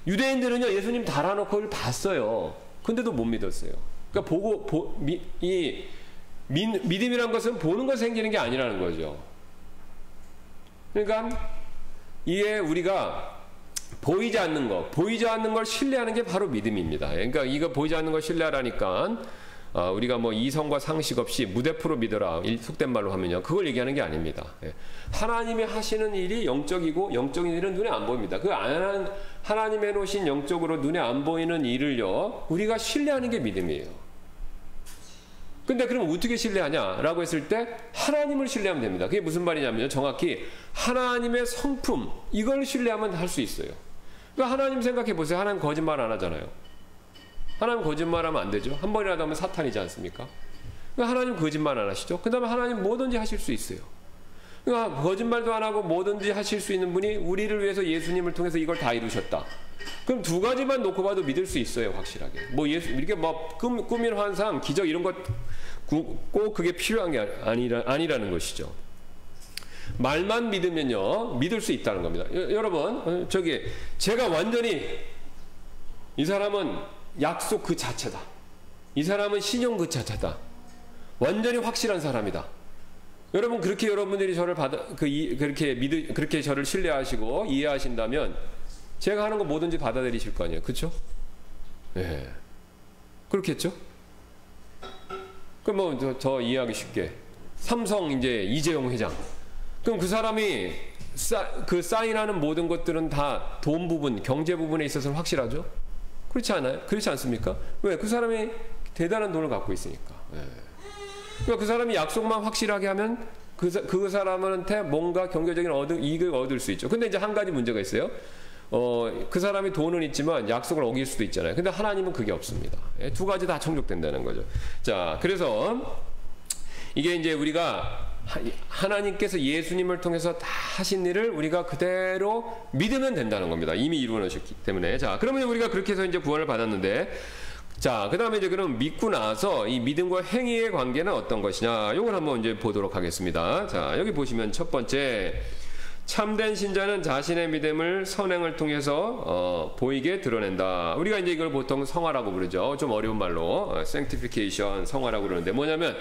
유대인들은요, 예수님 달아놓고 그걸 봤어요. 근데도 못 믿었어요. 그러니까 믿음이란 것은 보는 것에 생기는 게 아니라는 거죠. 그러니까 이게 우리가 보이지 않는 걸 신뢰하는 게 바로 믿음입니다. 그러니까 이거 보이지 않는 걸 신뢰하라니까 우리가 뭐 이성과 상식 없이 무대표로 믿어라, 속된 말로 하면요, 그걸 얘기하는 게 아닙니다. 하나님이 하시는 일이 영적이고 영적인 일은 눈에 안 보입니다. 그 하나님이 해놓으신 영적으로 눈에 안 보이는 일을요, 우리가 신뢰하는 게 믿음이에요. 근데 그럼 어떻게 신뢰하냐라고 했을 때 하나님을 신뢰하면 됩니다. 그게 무슨 말이냐면요, 정확히 하나님의 성품, 이걸 신뢰하면 할 수 있어요. 그러니까 하나님 생각해 보세요. 하나님 거짓말 안 하잖아요. 하나님 거짓말하면 안 되죠. 한 번이라도 하면 사탄이지 않습니까? 그러니까 하나님 거짓말 안 하시죠. 그 다음에 하나님 뭐든지 하실 수 있어요. 그러니까 거짓말도 안 하고 뭐든지 하실 수 있는 분이 우리를 위해서 예수님을 통해서 이걸 다 이루셨다. 그럼 두 가지만 놓고 봐도 믿을 수 있어요, 확실하게. 뭐 이렇게 뭐 꿈인 환상, 기적 이런 것 꼭 그게 필요한 게 아니라는 것이죠. 말만 믿으면요, 믿을 수 있다는 겁니다. 여러분, 제가 완전히 이 사람은 약속 그 자체다. 이 사람은 신용 그 자체다. 완전히 확실한 사람이다. 여러분, 그렇게 여러분들이 저를 그렇게 저를 신뢰하시고 이해하신다면 제가 하는 거 뭐든지 받아들이실 거 아니에요. 그렇죠? 예. 그렇겠죠? 그럼 뭐 더 이해하기 쉽게 삼성 이제 이재용 회장. 그럼 그 사람이 그 사인하는 모든 것들은 다 돈 부분, 경제 부분에 있어서는 확실하죠? 그렇지 않아요? 그렇지 않습니까? 왜? 그 사람이 대단한 돈을 갖고 있으니까. 예. 그러니까 그 사람이 약속만 확실하게 하면 그 사람한테 뭔가 경제적인 이익을 얻을 수 있죠. 근데 이제 한 가지 문제가 있어요. 그 사람이 돈은 있지만 약속을 어길 수도 있잖아요. 근데 하나님은 그게 없습니다. 예, 두 가지 다 충족된다는 거죠. 자, 그래서 이게 이제 우리가 하나님께서 예수님을 통해서 다 하신 일을 우리가 그대로 믿으면 된다는 겁니다. 이미 이루어 놓으셨기 때문에. 자, 그러면 우리가 그렇게 해서 이제 구원을 받았는데, 자, 그 다음에 이제 그럼 믿고 나서 이 믿음과 행위의 관계는 어떤 것이냐, 요걸 한번 이제 보도록 하겠습니다. 자, 여기 보시면 첫 번째, 참된 신자는 자신의 믿음을 선행을 통해서 보이게 드러낸다. 우리가 이제 이걸 보통 성화라고 부르죠. 좀 어려운 말로 sanctification, 성화라고 그러는데 뭐냐면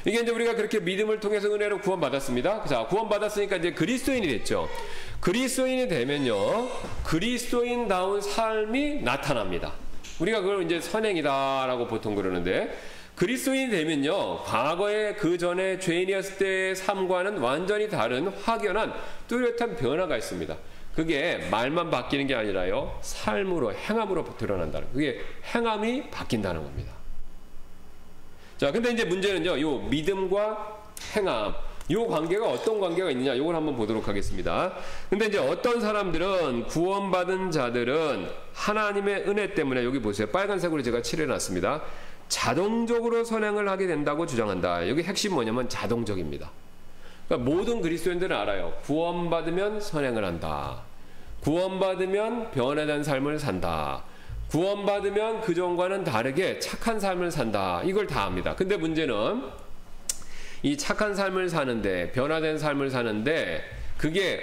이게 이제 우리가 그렇게 믿음을 통해서 은혜로 구원받았습니다. 자, 구원받았으니까 이제 그리스도인이 됐죠. 그리스도인이 되면요, 그리스도인다운 삶이 나타납니다. 우리가 그걸 이제 선행이다라고 보통 그러는데, 그리스도인이 되면요, 과거에 그 전에 죄인이었을 때의 삶과는 완전히 다른 확연한 뚜렷한 변화가 있습니다. 그게 말만 바뀌는 게 아니라요, 삶으로, 행함으로 드러난다는, 그게 행함이 바뀐다는 겁니다. 자, 근데 이제 문제는요, 요 믿음과 행함, 요 관계가 어떤 관계가 있느냐, 요걸 한번 보도록 하겠습니다. 근데 이제 어떤 사람들은, 구원받은 자들은 하나님의 은혜 때문에, 여기 보세요, 빨간색으로 제가 칠해놨습니다. 자동적으로 선행을 하게 된다고 주장한다. 여기 핵심 뭐냐면 자동적입니다. 그러니까 모든 그리스도인들은 알아요. 구원받으면 선행을 한다. 구원받으면 변화된 삶을 산다. 구원받으면 그전과는 다르게 착한 삶을 산다. 이걸 다 압니다. 근데 문제는 이 착한 삶을 사는데, 변화된 삶을 사는데 그게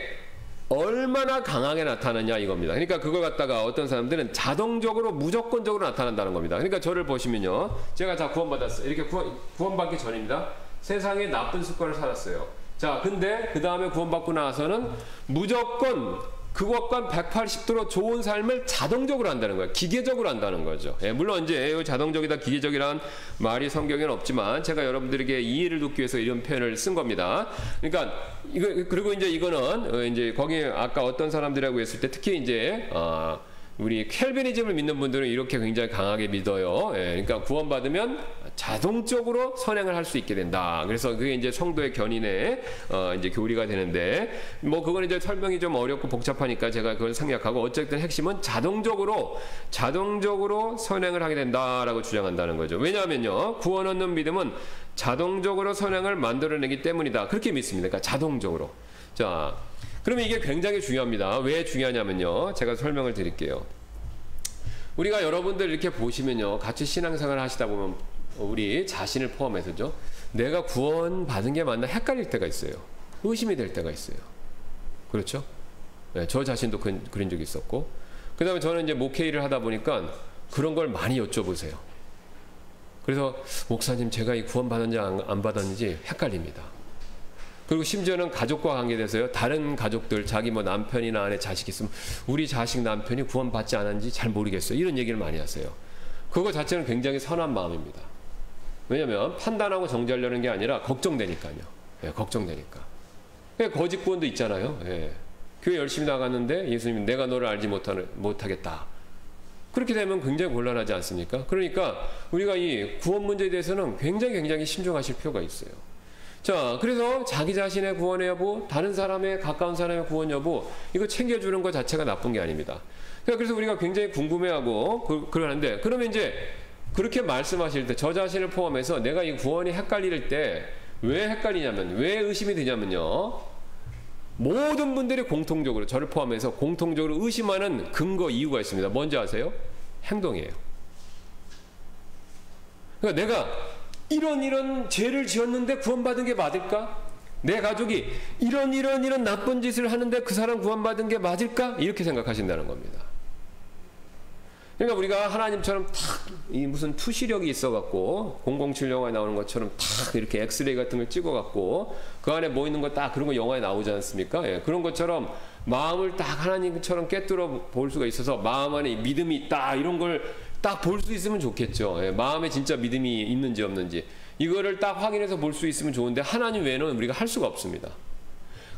얼마나 강하게 나타나냐 이겁니다. 그러니까 그걸 갖다가 어떤 사람들은 자동적으로 무조건적으로 나타난다는 겁니다. 그러니까 저를 보시면요, 제가 자 구원받았어요. 이렇게 구원받기 전입니다. 세상에 나쁜 습관을 살았어요. 자, 근데 그 다음에 구원받고 나서는 무조건 그것과 180도로 좋은 삶을 자동적으로 한다는 거예요. 기계적으로 한다는 거죠. 예, 물론 이제 자동적이다, 기계적이란 말이 성경에는 없지만 제가 여러분들에게 이해를 돕기 위해서 이런 표현을 쓴 겁니다. 그러니까 그리고 이제 이거는 이제 거기 아까 어떤 사람들이라고 했을 때 특히 이제 우리 켈비니즘을 믿는 분들은 이렇게 굉장히 강하게 믿어요. 예, 그러니까 구원받으면 자동적으로 선행을 할 수 있게 된다. 그래서 그게 이제 성도의 견인의 이제 교리가 되는데, 뭐 그건 이제 설명이 좀 어렵고 복잡하니까 제가 그걸 생략하고, 어쨌든 핵심은 자동적으로 선행을 하게 된다라고 주장한다는 거죠. 왜냐하면요, 구원 얻는 믿음은 자동적으로 선행을 만들어내기 때문이다. 그렇게 믿습니다. 그러니까 자동적으로. 자, 그러면 이게 굉장히 중요합니다. 왜 중요하냐면요, 제가 설명을 드릴게요. 우리가 여러분들 이렇게 보시면요, 같이 신앙생활을 하시다 보면 우리 자신을 포함해서죠, 내가 구원 받은 게 맞나 헷갈릴 때가 있어요. 의심이 될 때가 있어요. 그렇죠? 네, 저 자신도 그런 적이 있었고, 그 다음에 저는 이제 목회 일을 하다 보니까 그런 걸 많이 여쭤보세요. 그래서 목사님, 제가 이 구원 받았는지 안 받았는지 헷갈립니다. 그리고 심지어는 가족과 관계돼서요, 다른 가족들, 자기 뭐 남편이나 아내, 자식 있으면 우리 자식 남편이 구원받지 않았는지 잘 모르겠어요. 이런 얘기를 많이 하세요. 그거 자체는 굉장히 선한 마음입니다. 왜냐면 판단하고 정죄하려는 게 아니라 걱정되니까요. 예, 걱정되니까. 거짓 구원도 있잖아요. 예. 교회 열심히 나갔는데 예수님, 내가 너를 알지 못하겠다. 그렇게 되면 굉장히 곤란하지 않습니까? 그러니까 우리가 이 구원 문제에 대해서는 굉장히 신중하실 필요가 있어요. 자, 그래서 자기 자신의 구원의 여부, 다른 사람의, 가까운 사람의 구원 여부, 이거 챙겨주는 것 자체가 나쁜 게 아닙니다. 그래서 우리가 굉장히 궁금해하고 그러는데, 그러면 이제 그렇게 말씀하실 때 저 자신을 포함해서 내가 이 구원이 헷갈릴 때 왜 헷갈리냐면, 왜 의심이 되냐면요, 모든 분들이 공통적으로, 저를 포함해서 공통적으로 의심하는 근거, 이유가 있습니다. 뭔지 아세요? 행동이에요. 그러니까 내가 이런 죄를 지었는데 구원받은 게 맞을까? 내 가족이 이런 나쁜 짓을 하는데 그 사람 구원받은 게 맞을까? 이렇게 생각하신다는 겁니다. 그러니까 우리가 하나님처럼 탁 이 무슨 투시력이 있어갖고 007 영화에 나오는 것처럼 탁 이렇게 엑스레이 같은 걸 찍어갖고 그 안에 뭐 있는 거 딱 그런 거 영화에 나오지 않습니까? 예, 그런 것처럼 마음을 딱 하나님처럼 꿰뚫어 볼 수가 있어서 마음 안에 믿음이 있다, 이런 걸 딱 볼 수 있으면 좋겠죠. 예, 마음에 진짜 믿음이 있는지 없는지 이거를 딱 확인해서 볼 수 있으면 좋은데, 하나님 외에는 우리가 할 수가 없습니다.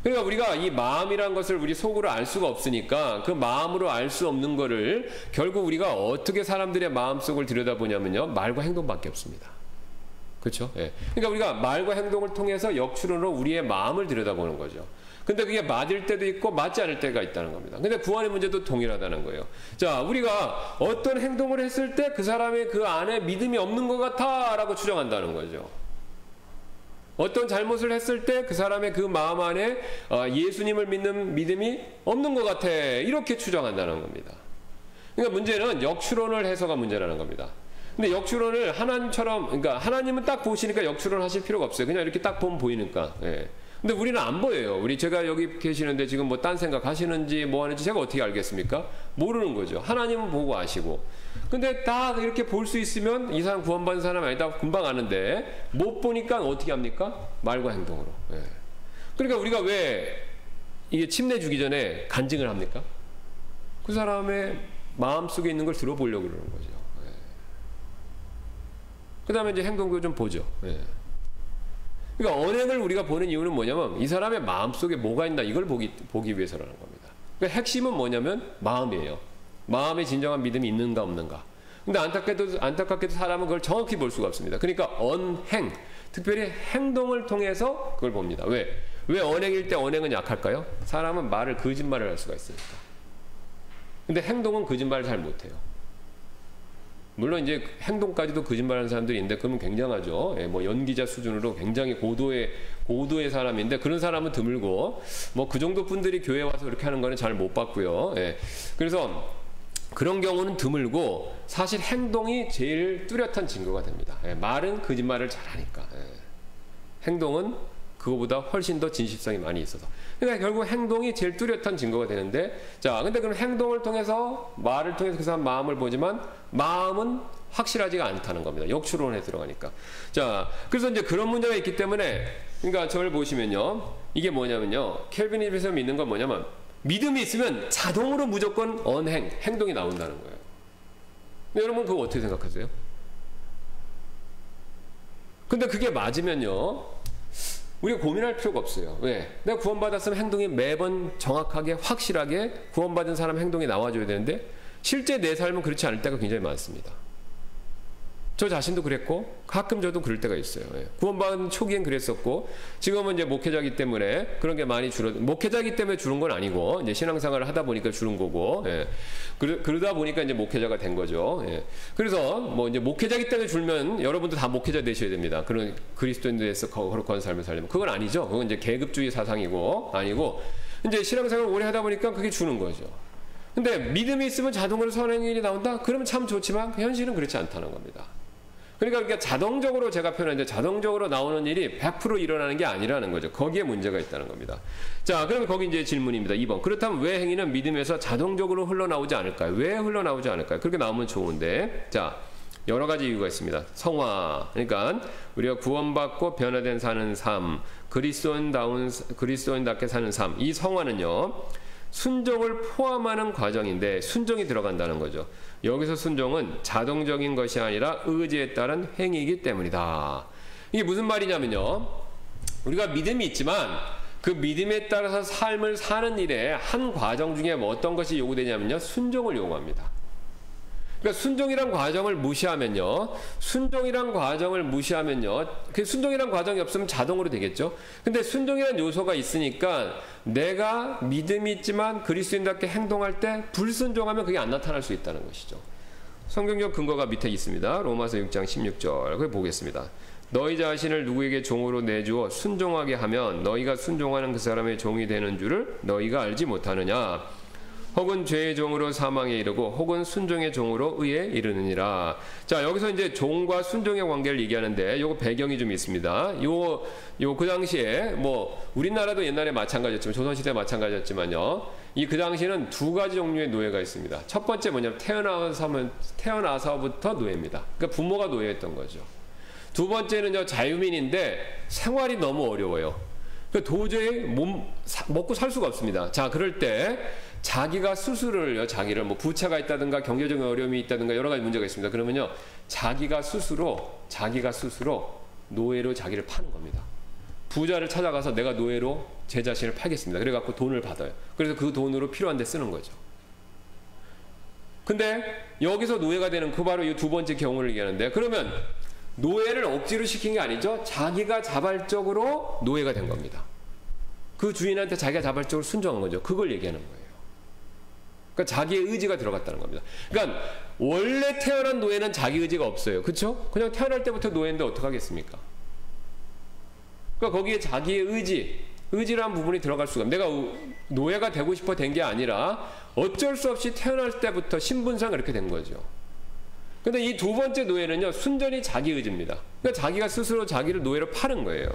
그러니까 우리가 이 마음이란 것을 우리 속으로 알 수가 없으니까 그 마음으로 알 수 없는 거를 결국 우리가 어떻게 사람들의 마음속을 들여다보냐면요, 말과 행동밖에 없습니다. 그렇죠? 예. 그러니까 우리가 말과 행동을 통해서 역추론으로 우리의 마음을 들여다보는 거죠. 근데 그게 맞을 때도 있고 맞지 않을 때가 있다는 겁니다. 근데 구원의 문제도 동일하다는 거예요. 자, 우리가 어떤 행동을 했을 때 그 사람의 그 안에 믿음이 없는 것 같아 라고 추정한다는 거죠. 어떤 잘못을 했을 때 그 사람의 그 마음 안에 예수님을 믿는 믿음이 없는 것 같아, 이렇게 추정한다는 겁니다. 그러니까 문제는 역추론을 해서가 문제라는 겁니다. 근데 역추론을 하나님처럼, 그러니까 하나님은 딱 보시니까 역추론 하실 필요가 없어요. 그냥 이렇게 딱 보면 보이니까. 예. 근데 우리는 안 보여요. 제가 여기 계시는데 지금 뭐 딴 생각 하시는지 뭐 하는지 제가 어떻게 알겠습니까? 모르는 거죠. 하나님은 보고 아시고. 근데 딱 이렇게 볼 수 있으면 이 사람 구원받은 사람 아니다, 금방 아는데 못 보니까 어떻게 합니까? 말과 행동으로. 예. 그러니까 우리가 왜 이게 침례 주기 전에 간증을 합니까? 그 사람의 마음 속에 있는 걸 들어보려고 그러는 거죠. 예. 그 다음에 이제 행동도 좀 보죠. 예. 그러니까 언행을 우리가 보는 이유는 뭐냐면 이 사람의 마음 속에 뭐가 있나, 이걸 보기 위해서라는 겁니다. 그러니까 핵심은 뭐냐면 마음이에요. 마음에 진정한 믿음이 있는가 없는가. 근데 안타깝게도 사람은 그걸 정확히 볼 수가 없습니다. 그러니까 언행, 특별히 행동을 통해서 그걸 봅니다. 왜 언행일 때 언행은 약할까요? 사람은 거짓말을 할 수가 있으니까. 근데 행동은 거짓말을 잘 못해요. 물론 이제 행동까지도 거짓말하는 사람들이 있는데 그러면 굉장하죠. 예, 뭐 연기자 수준으로 굉장히 고도의 사람인데 그런 사람은 드물고, 뭐 그 정도 분들이 교회에 와서 그렇게 하는 거는 잘 못 봤고요. 예, 그래서 그런 경우는 드물고 사실 행동이 제일 뚜렷한 증거가 됩니다. 예, 말은 거짓말을 잘하니까. 예, 행동은 그거보다 훨씬 더 진실성이 많이 있어서. 그러니까 결국 행동이 제일 뚜렷한 증거가 되는데, 자, 근데 그럼 행동을 통해서, 말을 통해서 그 사람 마음을 보지만 마음은 확실하지가 않다는 겁니다. 역추론에 들어가니까. 자, 그래서 이제 그런 문제가 있기 때문에, 그러니까 저를 보시면요, 이게 뭐냐면요, 켈빈이즘에서 믿는 건 뭐냐면 믿음이 있으면 자동으로 무조건 언행, 행동이 나온다는 거예요. 근데 여러분 그거 어떻게 생각하세요? 근데 그게 맞으면요, 우리가 고민할 필요가 없어요. 왜? 내가 구원받았으면 행동이 매번 정확하게 확실하게 구원받은 사람 행동이 나와줘야 되는데 실제 내 삶은 그렇지 않을 때가 굉장히 많습니다. 저 자신도 그랬고 가끔 저도 그럴 때가 있어요. 예. 구원받은 초기엔 그랬었고 지금은 이제 목회자이기 때문에 그런 게 많이 목회자이기 때문에 줄은 건 아니고 이제 신앙생활을 하다 보니까 줄은 거고, 예. 그러다 보니까 이제 목회자가 된 거죠. 예. 그래서 뭐 이제 목회자이기 때문에 줄면 여러분도 다 목회자 되셔야 됩니다. 그런 그리스도인들에서 거룩한 삶을 살려면 그건 아니죠. 그건 이제 계급주의 사상이고 아니고 이제 신앙생활을 오래 하다 보니까 그게 주는 거죠. 근데 믿음이 있으면 자동으로 선한 일이 나온다? 그러면 참 좋지만 현실은 그렇지 않다는 겁니다. 그러니까 자동적으로 제가 표현했는데 자동적으로 나오는 일이 100% 일어나는 게 아니라는 거죠. 거기에 문제가 있다는 겁니다. 자, 그러면 거기 이제 질문입니다. 2번. 그렇다면 왜 행위는 믿음에서 자동적으로 흘러나오지 않을까요? 왜 흘러나오지 않을까요? 그렇게 나오면 좋은데. 자, 여러 가지 이유가 있습니다. 성화. 그러니까 우리가 구원받고 변화된 사는 삶, 그리스도인답게 사는 삶. 이 성화는요, 순종을 포함하는 과정인데 순종이 들어간다는 거죠. 여기서 순종은 자동적인 것이 아니라 의지에 따른 행위이기 때문이다. 이게 무슨 말이냐면요, 우리가 믿음이 있지만 그 믿음에 따라서 삶을 사는 일에 한 과정 중에 뭐 어떤 것이 요구되냐면요, 순종을 요구합니다. 그러니까 순종이란 과정을 무시하면요, 그 순종이란 과정이 없으면 자동으로 되겠죠. 근데 순종이란 요소가 있으니까 내가 믿음이 있지만 그리스도인답게 행동할 때 불순종하면 그게 안 나타날 수 있다는 것이죠. 성경적 근거가 밑에 있습니다. 로마서 6장 16절 그걸 보겠습니다. 너희 자신을 누구에게 종으로 내주어 순종하게 하면 너희가 순종하는 그 사람의 종이 되는 줄을 너희가 알지 못하느냐. 혹은 죄의 종으로 사망에 이르고 혹은 순종의 종으로 의에 이르느니라. 자, 여기서 이제 종과 순종의 관계를 얘기하는데 요거 배경이 좀 있습니다. 그 당시에 뭐 우리나라도 옛날에 마찬가지였지만 조선시대 마찬가지였지만요, 이 그 당시에는 두 가지 종류의 노예가 있습니다. 첫 번째 뭐냐면 태어나서부터 노예입니다. 그러니까 부모가 노예였던 거죠. 두 번째는요, 자유민인데 생활이 너무 어려워요. 그러니까 도저히 먹고 살 수가 없습니다. 자, 그럴 때 자기가 스스로를요, 자기를 뭐 부채가 있다든가 경제적인 어려움이 있다든가 여러 가지 문제가 있습니다. 그러면요, 자기가 스스로 노예로 자기를 파는 겁니다. 부자를 찾아가서 내가 노예로 제 자신을 팔겠습니다. 그래갖고 돈을 받아요. 그래서 그 돈으로 필요한 데 쓰는 거죠. 근데 여기서 노예가 되는 그 바로 이 두 번째 경우를 얘기하는데, 그러면 노예를 억지로 시킨 게 아니죠. 자기가 자발적으로 노예가 된 겁니다. 그 주인한테 자기가 자발적으로 순종한 거죠. 그걸 얘기하는 거예요. 그러니까 자기의 의지가 들어갔다는 겁니다. 그러니까 원래 태어난 노예는 자기 의지가 없어요. 그렇죠? 그냥 태어날 때부터 노예인데 어떡하겠습니까? 그러니까 거기에 자기의 의지라는 부분이 들어갈 수가 없어요. 내가 노예가 되고 싶어 된 게 아니라 어쩔 수 없이 태어날 때부터 신분상 그렇게 된 거죠. 근데 이 두 번째 노예는요, 순전히 자기 의지입니다. 그러니까 자기가 스스로 자기를 노예로 파는 거예요.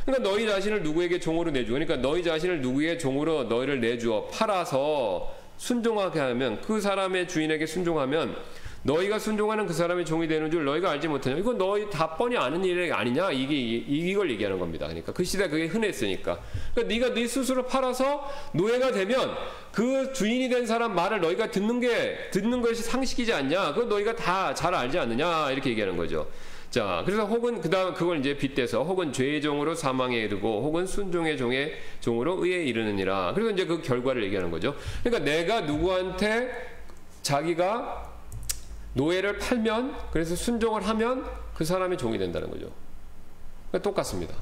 그러니까 너희 자신을 누구에게 종으로 내주어, 그러니까 너희 자신을 누구의 종으로 너희를 내주어 팔아서 순종하게 하면, 그 사람의 주인에게 순종하면 너희가 순종하는 그 사람의 종이 되는 줄 너희가 알지 못하냐. 이건 너희 다 뻔히 아는 일 아니냐. 이걸 얘기하는 겁니다. 그러니까 그 시대에 그게 흔했으니까. 그러니까 네가 네 스스로 팔아서 노예가 되면 그 주인이 된 사람 말을 너희가 듣는 것이 상식이지 않냐. 그거 너희가 다 잘 알지 않느냐. 이렇게 얘기하는 거죠. 자, 그래서 혹은 그다음 그걸 이제 빗대서 혹은 죄의 종으로 사망에 이르고 혹은 순종의 종으로 의에 이르느니라. 그래서 이제 그 결과를 얘기하는 거죠. 그러니까 내가 누구한테 자기가 노예를 팔면, 그래서 순종을 하면 그 사람의 종이 된다는 거죠. 그러니까 똑같습니다.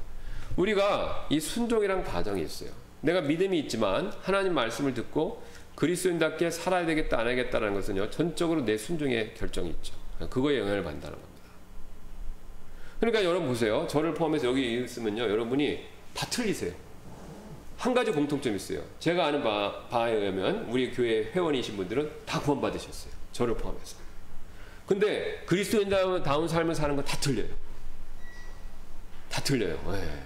우리가 이 순종이란 과정이 있어요. 내가 믿음이 있지만 하나님 말씀을 듣고 그리스도인답게 살아야 되겠다 안 하겠다라는 것은요, 전적으로 내 순종의 결정이 있죠. 그거에 영향을 받는다는 겁니다. 그러니까 여러분 보세요. 저를 포함해서 여기 있으면요, 여러분이 다 틀리세요. 한 가지 공통점이 있어요. 제가 아는 바에 의하면 우리 교회 회원이신 분들은 다 구원받으셨어요. 저를 포함해서. 근데 그리스도인다운 삶을 사는 건 다 틀려요. 다 틀려요. 네.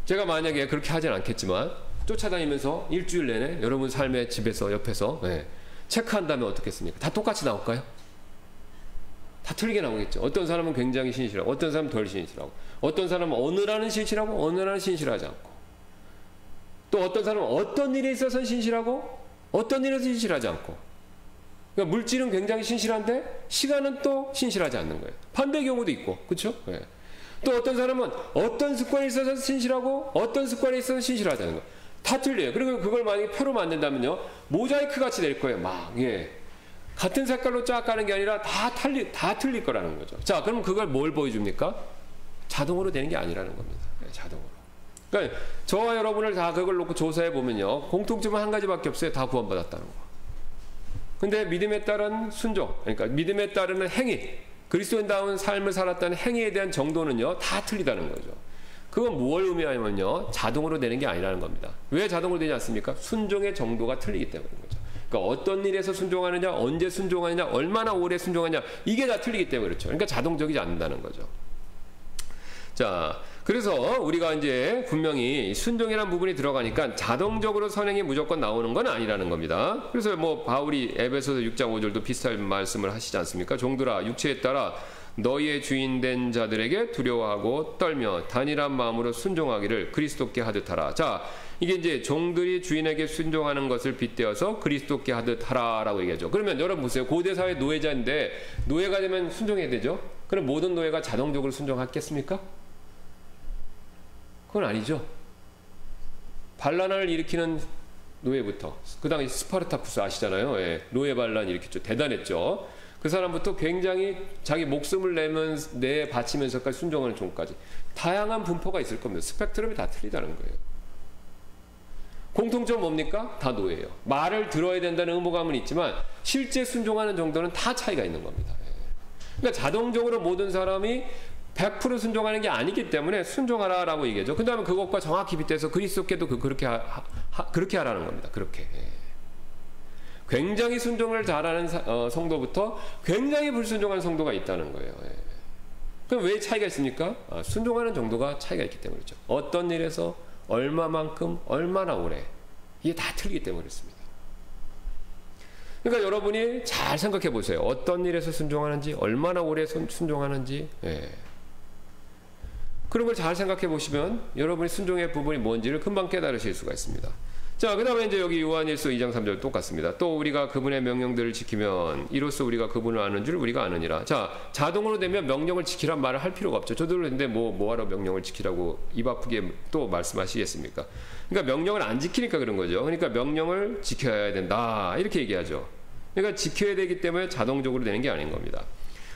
제가 만약에 그렇게 하진 않겠지만 쫓아다니면서 일주일 내내 여러분 삶의 집에서 옆에서 체크한다면 어떻겠습니까? 다 똑같이 나올까요? 다 틀리게 나오겠죠. 어떤 사람은 굉장히 신실하고 어떤 사람은 덜 신실하고 어떤 사람은 어느 날은 신실하고 어느 날은 신실하지 않고. 또 어떤 사람은 어떤 일에 있어서는 신실하고 어떤 일에서 신실하지 않고. 그러니까 물질은 굉장히 신실한데 시간은 또 신실하지 않는 거예요. 반대 경우도 있고, 그렇죠? 예. 또 어떤 사람은 어떤 습관에 있어서 신실하고 어떤 습관에 있어서 신실하지 않는 거예요. 다 틀려요. 그리고 그걸 만약에 표로 만든다면요, 모자이크 같이 될 거예요. 막 같은 색깔로 쫙 가는 게 아니라 다 틀릴 거라는 거죠. 자, 그럼 그걸 뭘 보여줍니까? 자동으로 되는 게 아니라는 겁니다. 자동으로. 그러니까 저와 여러분을 다 그걸 놓고 조사해 보면요, 공통점은 한 가지밖에 없어요. 다 구원받았다는 거. 근데 믿음에 따른 순종, 그러니까 믿음에 따르는 행위, 그리스도인다운 삶을 살았다는 행위에 대한 정도는요, 다 틀리다는 거죠. 그건 뭘 의미하냐면요, 자동으로 되는 게 아니라는 겁니다. 왜 자동으로 되지 않습니까? 순종의 정도가 틀리기 때문인 거죠. 그러니까 어떤 일에서 순종하느냐, 언제 순종하느냐, 얼마나 오래 순종하느냐, 이게 다 틀리기 때문에 그렇죠. 그러니까 자동적이지 않는다는 거죠. 자, 그래서 우리가 이제 분명히 순종이라는 부분이 들어가니까 자동적으로 선행이 무조건 나오는 건 아니라는 겁니다. 그래서 뭐 바울이 에베소서 6장 5절도 비슷한 말씀을 하시지 않습니까? 종들아, 육체에 따라 너희의 주인된 자들에게 두려워하고 떨며 단일한 마음으로 순종하기를 그리스도께 하듯 하라. 자, 이게 이제 종들이 주인에게 순종하는 것을 빗대어서 그리스도께 하듯 하라라고 얘기하죠. 그러면 여러분 보세요. 고대사회 노예자인데 노예가 되면 순종해야 되죠. 그럼 모든 노예가 자동적으로 순종하겠습니까? 그건 아니죠. 반란을 일으키는 노예부터, 그 다음에 스파르타쿠스 아시잖아요. 예, 노예 반란 일으켰죠. 대단했죠. 그 사람부터 굉장히 자기 목숨을 내 바치면서까지 순종하는 종까지 다양한 분포가 있을 겁니다. 스펙트럼이 다 틀리다는 거예요. 공통점 뭡니까? 다 노예예요. 말을 들어야 된다는 의무감은 있지만 실제 순종하는 정도는 다 차이가 있는 겁니다. 그러니까 자동적으로 모든 사람이 100% 순종하는 게 아니기 때문에 순종하라라고 얘기하죠. 그 다음에 그것과 정확히 빗대서 그리스도께도 그렇게 하라는 겁니다. 그렇게. 굉장히 순종을 잘하는 성도부터 굉장히 불순종하는 성도가 있다는 거예요. 그럼 왜 차이가 있습니까? 순종하는 정도가 차이가 있기 때문에 그렇죠. 어떤 일에서 얼마만큼 얼마나 오래, 이게 다 틀리기 때문에 그렇습니다. 그러니까 여러분이 잘 생각해 보세요. 어떤 일에서 순종하는지, 얼마나 오래 순종하는지, 그런 걸 잘 생각해 보시면 여러분이 순종의 부분이 뭔지를 금방 깨달으실 수가 있습니다. 자, 그 다음에 이제 여기 요한일서 2장 3절 똑같습니다. 또 우리가 그분의 명령들을 지키면 이로써 우리가 그분을 아는 줄 우리가 아느니라. 자, 자동으로 되면 명령을 지키란 말을 할 필요가 없죠. 저도 그런데 뭐하러 명령을 지키라고 입 아프게 또 말씀하시겠습니까? 그러니까 명령을 안 지키니까 그런 거죠. 그러니까 명령을 지켜야 된다, 이렇게 얘기하죠. 그러니까 지켜야 되기 때문에 자동적으로 되는 게 아닌 겁니다.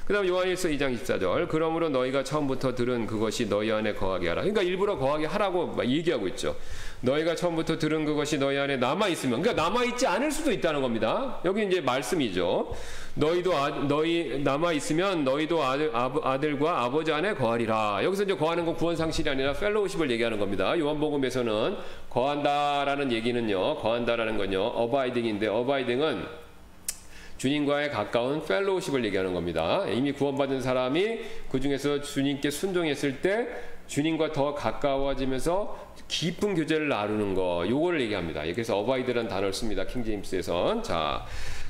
그 다음 요한일서 2장 14절 그러므로 너희가 처음부터 들은 그것이 너희 안에 거하게 하라. 그러니까 일부러 거하게 하라고 막 얘기하고 있죠. 너희가 처음부터 들은 그것이 너희 안에 남아있으면, 그러니까 남아있지 않을 수도 있다는 겁니다. 여기 이제 말씀이죠. 너희 남아있으면 너희도 아들과 아버지 안에 거하리라. 여기서 이제 거하는 건 구원상실이 아니라 펠로우십을 얘기하는 겁니다. 요한복음에서는 거한다라는 얘기는요, 거한다라는 건요, 어바이딩인데, 어바이딩은 주님과의 가까운 펠로우십을 얘기하는 겁니다. 이미 구원받은 사람이 그 중에서 주님께 순종했을 때 주님과 더 가까워지면서 깊은 교제를 나누는 거, 요거를 얘기합니다. 그래서 어바이드라는 단어를 씁니다. 킹제임스에선. 자,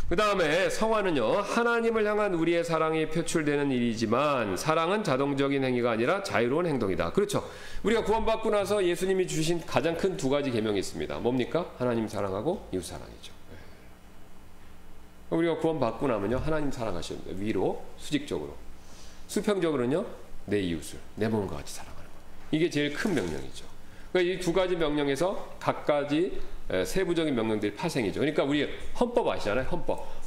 그 다음에 성화는요, 하나님을 향한 우리의 사랑이 표출되는 일이지만 사랑은 자동적인 행위가 아니라 자유로운 행동이다. 그렇죠. 우리가 구원받고 나서 예수님이 주신 가장 큰 두 가지 계명이 있습니다. 뭡니까? 하나님 사랑하고 이웃 사랑이죠. 우리가 구원받고 나면요, 하나님 사랑하셔야 돼요. 위로, 수직적으로. 수평적으로는요, 내 이웃을 내 몸과 같이 사랑하는 것. 이게 제일 큰 명령이죠. 그러니까 이 두 가지 명령에서 각가지 세부적인 명령들이 파생이죠. 그러니까 우리 헌법 아시잖아요.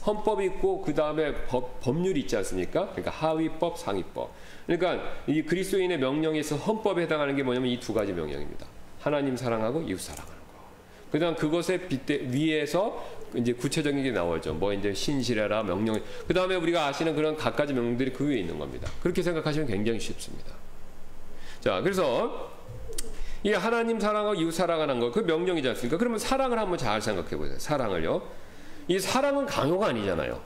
헌법이 있고 그 다음에 법률이 있지 않습니까? 그러니까 하위법, 상위법. 그러니까 이 그리스도인의 명령에서 헌법에 해당하는 게 뭐냐면 이 두 가지 명령입니다. 하나님 사랑하고 이웃 사랑하는 거. 그다음 그것에 위에서 이제 구체적인 게 나오죠. 뭐 이제 신실해라 명령. 그 다음에 우리가 아시는 그런 각가지 명령들이 그 위에 있는 겁니다. 그렇게 생각하시면 굉장히 쉽습니다. 자, 그래서 이 하나님 사랑하고 이웃 사랑하는 거, 그 명령이지 않습니까? 그러면 사랑을 한번 잘 생각해 보세요. 사랑을요. 이 사랑은 강요가 아니잖아요.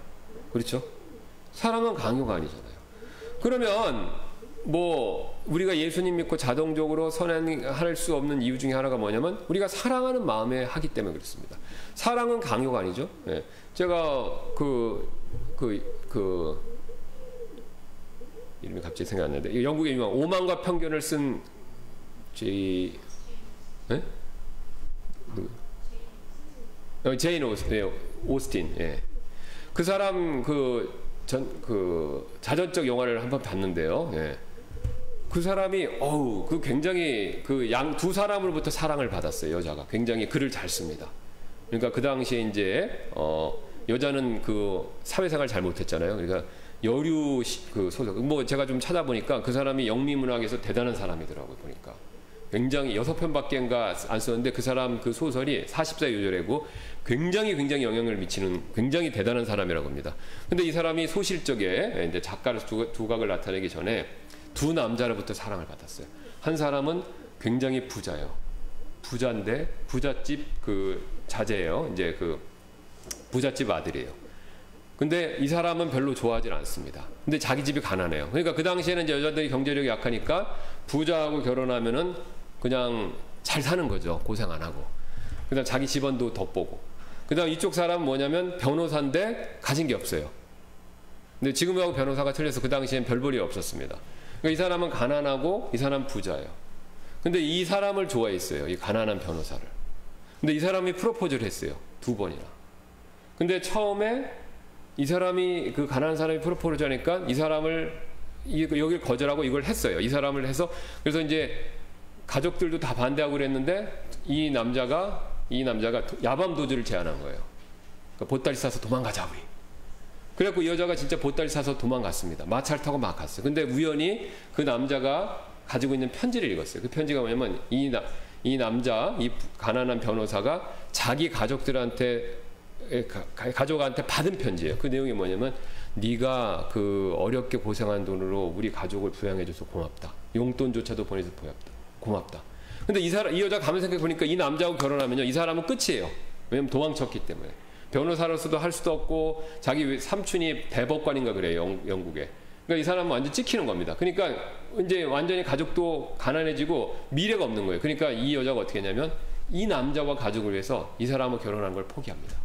그렇죠? 사랑은 강요가 아니잖아요. 그러면 뭐 우리가 예수님 믿고 자동적으로 선행할 수 없는 이유 중에 하나가 뭐냐면 우리가 사랑하는 마음에 하기 때문에 그렇습니다. 사랑은 강요가 아니죠. 예. 제가 이름이 갑자기 생각 안 나는데 영국의 유명한 오만과 편견을 쓴 제인 오스틴. 예. 그 사람 자전적 영화를 한번 봤는데요. 예. 그 사람이 그 굉장히 두 사람으로부터 사랑을 받았어요. 여자가 굉장히 글을 잘 씁니다. 그러니까 그 당시에 이제 여자는 사회생활 잘 못했잖아요. 그러니까 여류 소설 뭐 제가 좀 찾아보니까 그 사람이 영미문학에서 대단한 사람이더라고요. 보니까 굉장히 6편밖에 안 썼는데 그 사람 소설이 40세 요절이고 굉장히 영향을 미치는 굉장히 대단한 사람이라고 합니다. 근데 이 사람이 소실적에 이제 작가로 두각을 나타내기 전에 두 남자로부터 사랑을 받았어요. 한 사람은 굉장히 부자예요. 부자인데 부잣집 자제예요. 이제 부잣집 아들이에요. 근데 이 사람은 별로 좋아하지 않습니다. 근데 자기 집이 가난해요. 그러니까 그 당시에는 이제 여자들이 경제력이 약하니까 부자하고 결혼하면은 그냥 잘 사는 거죠. 고생 안 하고. 그다음 자기 집안도 덧보고. 그다음 이쪽 사람은 뭐냐면 변호사인데 가진 게 없어요. 근데 지금하고 변호사가 틀려서 그 당시엔 별 볼이 없었습니다. 그러니까 이 사람은 가난하고 이 사람은 부자예요. 근데 이 사람을 좋아했어요. 이 가난한 변호사를. 근데 이 사람이 프로포즈를 했어요. 2번이나. 근데 처음에 이 사람이 가난한 사람이 프로포즈를 하니까 이 사람을 여길 거절하고 이걸 했어요. 이 사람을 해서 그래서 이제 가족들도 다 반대하고 그랬는데 이 남자가 야밤 도주를 제안한 거예요. 그러니까 보따리 싸서 도망가자 우리. 그래갖고 이 여자가 진짜 보따리 싸서 도망갔습니다. 마차를 타고 막 갔어요. 근데 우연히 그 남자가 가지고 있는 편지를 읽었어요. 그 편지가 뭐냐면 이 가난한 변호사가 자기 가족한테 받은 편지예요. 그 내용이 뭐냐면 네가 어렵게 고생한 돈으로 우리 가족을 부양해줘서 고맙다. 용돈조차도 보내서 고맙다. 근데 이 여자가 가만 생각해 보니까 이 남자하고 결혼하면요, 이 사람은 끝이에요. 왜냐면 도망쳤기 때문에. 변호사로서도 할 수도 없고 자기 삼촌이 대법관인가 그래요. 영국에. 그러니까 이 사람은 완전 찍히는 겁니다. 그러니까 이제 완전히 가족도 가난해지고 미래가 없는 거예요. 그러니까 이 여자가 어떻게 했냐면 이 남자와 가족을 위해서 이 사람을 결혼한 걸 포기합니다.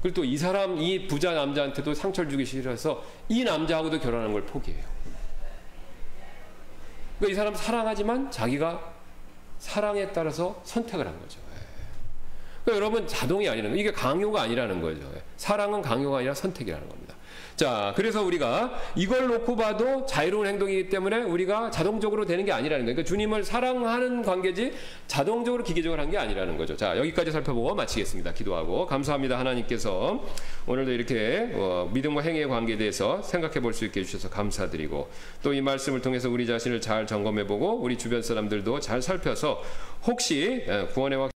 그리고 또 이 부자 남자한테도 상처를 주기 싫어서 이 남자하고도 결혼한 걸 포기해요. 그러니까 이 사람 사랑하지만 자기가 사랑에 따라서 선택을 한 거죠. 그러니까 여러분 자동이 아니라는 거예요. 이게 강요가 아니라는 거죠. 사랑은 강요가 아니라 선택이라는 겁니다. 자, 그래서 우리가 이걸 놓고 봐도 자유로운 행동이기 때문에 우리가 자동적으로 되는 게 아니라는 거예요. 그러니까 주님을 사랑하는 관계지 자동적으로 기계적으로 한 게 아니라는 거죠. 자, 여기까지 살펴보고 마치겠습니다. 기도하고. 감사합니다. 하나님께서 오늘도 이렇게 믿음과 행위의 관계에 대해서 생각해 볼 수 있게 해주셔서 감사드리고 또 이 말씀을 통해서 우리 자신을 잘 점검해 보고 우리 주변 사람들도 잘 살펴서 혹시 구원의